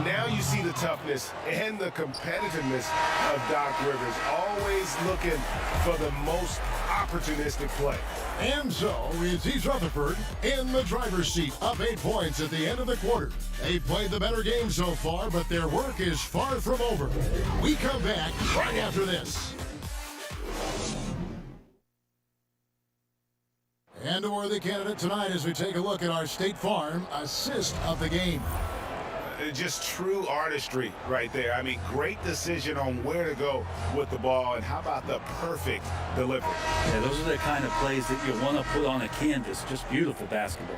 Now you see the toughness and the competitiveness of Doc Rivers, always looking for the most opportunistic play. And so is East Rutherford in the driver's seat, up 8 points at the end of the quarter. They've played the better game so far, but their work is far from over. We come back right after this. And a worthy candidate tonight as we take a look at our State Farm assist of the game. Just true artistry right there. I mean, great decision on where to go with the ball, and how about the perfect delivery? Yeah, those are the kind of plays that you want to put on a canvas. Just beautiful basketball.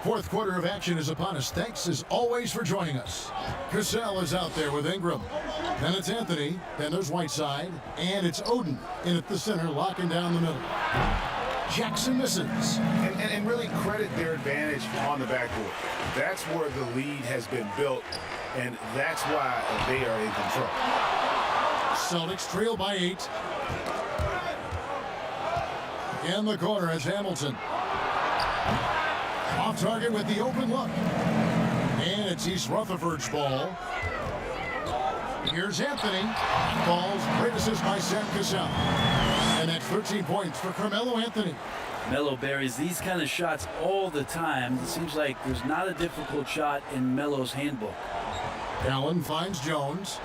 Fourth quarter of action is upon us. Thanks as always for joining us. Cassell is out there with Ingram. Then it's Anthony. Then there's Whiteside. And it's Oden in at the center, locking down the middle. Jackson misses. And really credit their advantage on the backboard. That's where the lead has been built, and that's why they are in control. Celtics trail by 8. In the corner is Hamilton. Off target with the open look. And it's East Rutherford's ball. Here's Anthony. Balls, great assist by Sam Cassell. And that's 13 points for Carmelo Anthony. Melo buries these kind of shots all the time. It seems like there's not a difficult shot in Melo's handbook. Allen finds Jones.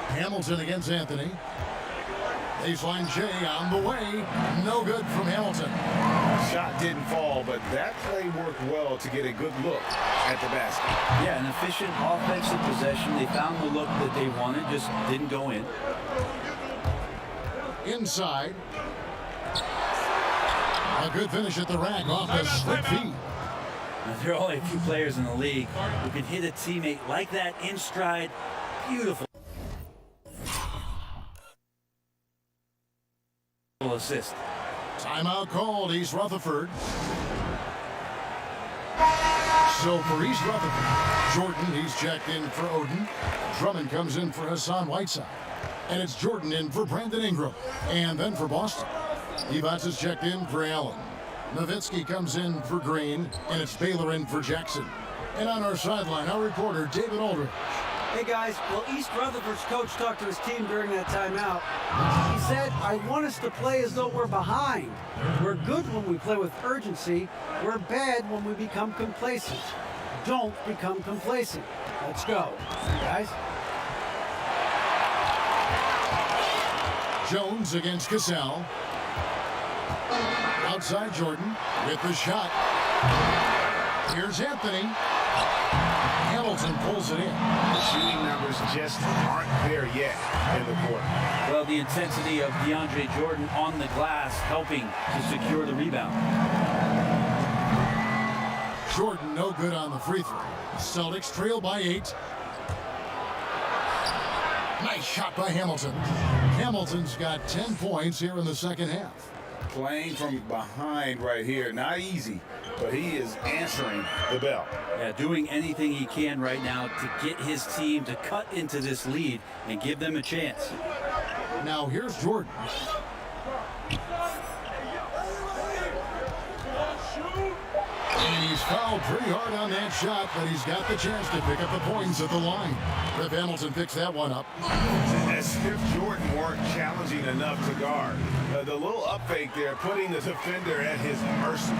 Hamilton against Anthony. Baseline J on the way. No good from Hamilton. Shot didn't fall, but that play worked well to get a good look at the basket. Yeah, an efficient offensive possession. They found the look that they wanted, just didn't go in. Inside. A good finish at the rack off the slip feed. There are only a few players in the league who can hit a teammate like that in stride. Beautiful assist. Timeout called, East Rutherford. So for East Rutherford, Jordan, he's checked in for Oden. Drummond comes in for Hassan Whiteside. And it's Jordan in for Brandon Ingram. And then for Boston, Evans is checked in for Allen. Nowitzki comes in for Green, and it's Baylor in for Jackson. And on our sideline, our reporter, David Aldridge. Hey guys, well, East Rutherford's coach talked to his team during that timeout. He said, I want us to play as though we're behind. We're good when we play with urgency. We're bad when we become complacent. Don't become complacent. Let's go. Guys. Jones against Cassell. Outside Jordan with the shot. Here's Anthony. Hamilton pulls it in. The shooting numbers just aren't there yet in the quarter. Well, the intensity of DeAndre Jordan on the glass helping to secure the rebound. Jordan no good on the free throw. Celtics trail by 8. Nice shot by Hamilton. Hamilton's got 10 points here in the second half. Playing from behind right here, not easy, but he is answering the bell. Yeah, doing anything he can right now to get his team to cut into this lead and give them a chance. Now here's Jordan. And he's fouled pretty hard on that shot, but he's got the chance to pick up the points at the line. If Hamilton picks that one up. As if Jordan weren't challenging enough to guard. The little up fake there, putting the defender at his mercy.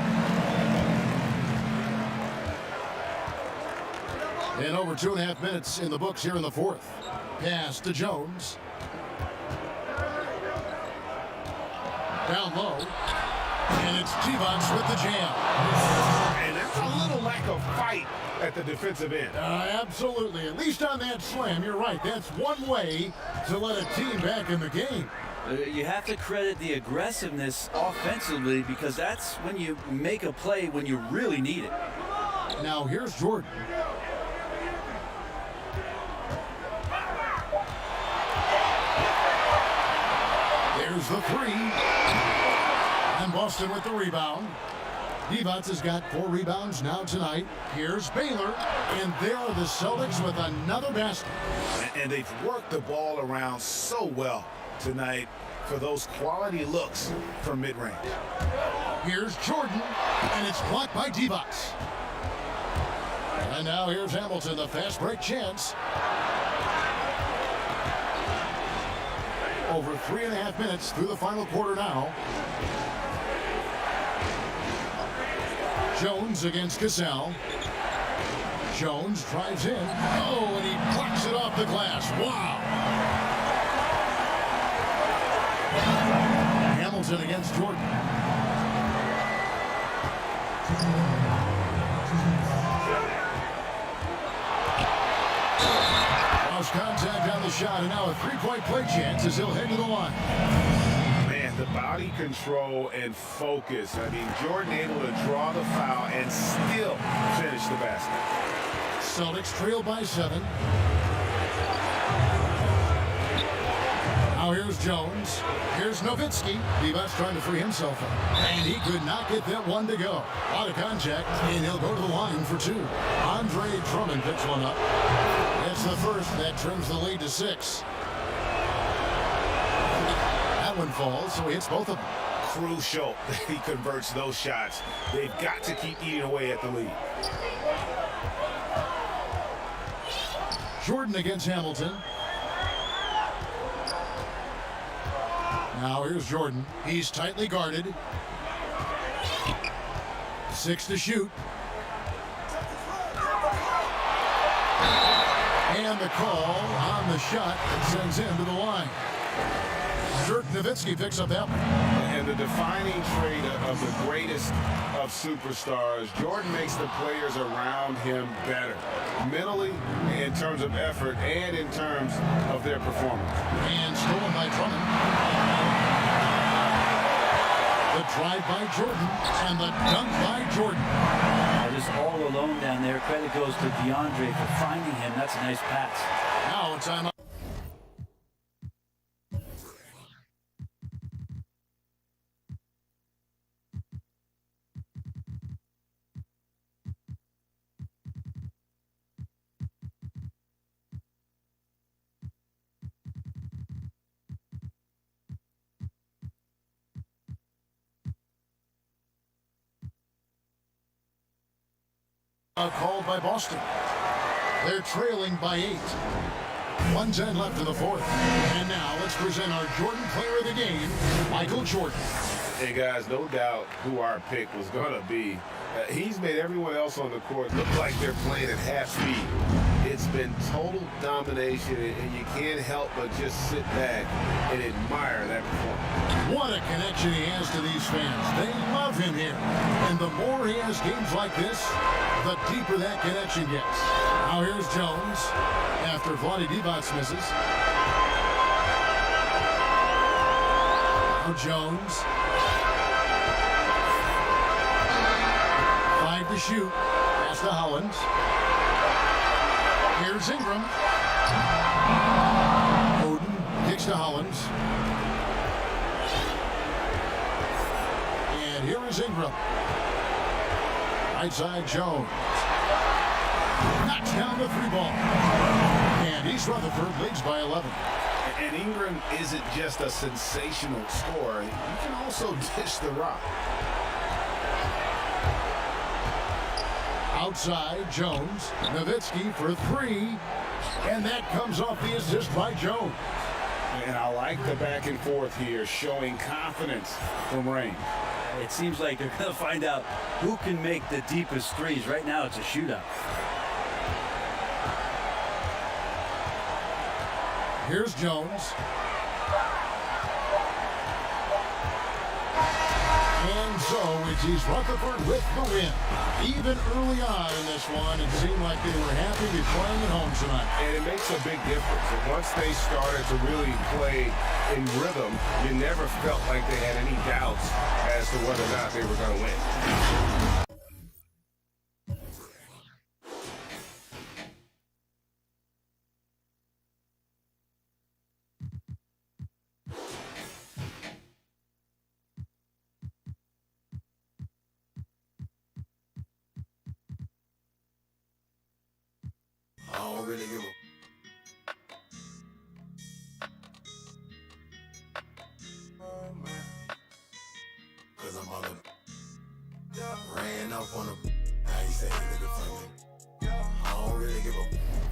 And over 2.5 minutes in the books here in the fourth. Pass to Jones. Down low. And it's Divac with the jam. And that's a little lack of fight at the defensive end. Absolutely. At least on that slam, you're right. That's one way to let a team back in the game. You have to credit the aggressiveness offensively because that's when you make a play when you really need it. Now here's Jordan. There's the three. And Boston with the rebound. Divac has got 4 rebounds now tonight. Here's Baylor. And there are the Celtics with another basket. And they've worked the ball around so well tonight for those quality looks from mid-range. Here's Jordan. And it's blocked by Divac. And now here's Hamilton, the fast break chance. Over 3.5 minutes through the final quarter now. Jones against Cassell. Jones drives in. Oh, and he blocks it off the glass. Wow. Hamilton against Jordan. Lost contact on the shot, and now a three-point play chance as he'll head to the line. Man, the body control and focus. I mean, Jordan able to draw the foul and still finish the basket. Celtics trail by 7. Now here's Jones. Here's Nowitzki. Divac trying to free himself up. And he could not get that one to go. Out of contact, and he'll go to the line for 2. Andre Drummond picks one up. That's the first. That trims the lead to 6. That one falls, so he hits both of them. Crucial that he converts those shots. They've got to keep eating away at the lead. Jordan against Hamilton. Now here's Jordan. He's tightly guarded. 6 to shoot. And the call on the shot sends him to the line. Dirk Nowitzki picks up that one. And the defining trait of the greatest of superstars, Jordan makes the players around him better. Mentally, in terms of effort, and in terms of their performance. And stolen by Drummond. The drive by Jordan and the dunk by Jordan. Just all alone down there. Credit goes to DeAndre for finding him. That's a nice pass. Now it's time. Called by Boston. They're trailing by 8. 1:10 left in the fourth. And now let's present our Jordan Player of the Game, Michael Jordan. Hey guys, no doubt who our pick was going to be. He's made everyone else on the court look like they're playing at half speed. It's been total domination, and you can't help but just sit back and admire that performance. What a connection he has to these fans. They love him here. And the more he has games like this, the deeper that connection gets. Now here's Jones after Vlade Divac misses. Now Jones. 5 to shoot. Pass to Hollins. Here's Ingram. Oden kicks to Hollins. And here is Ingram. Right side Jones. Knocks down the 3-ball. And East Rutherford leads by 11. And Ingram isn't just a sensational scorer. He can also dish the rock. Outside, Jones. Nowitzki for 3. And that comes off the assist by Jones. And I like the back and forth here, showing confidence from range. It seems like they're going to find out who can make the deepest threes. Right now, it's a shootout. Here's Jones. And So it's East Rutherford with the win. Even early on in this one, it seemed like they were happy to be playing at home tonight. And it makes a big difference. And once they started to really play in rhythm, you never felt like they had any doubts as to whether or not they were going to win. I don't really give a. Cause I'm all up. Ran up on him. Now he say he looking for me. I don't really give a.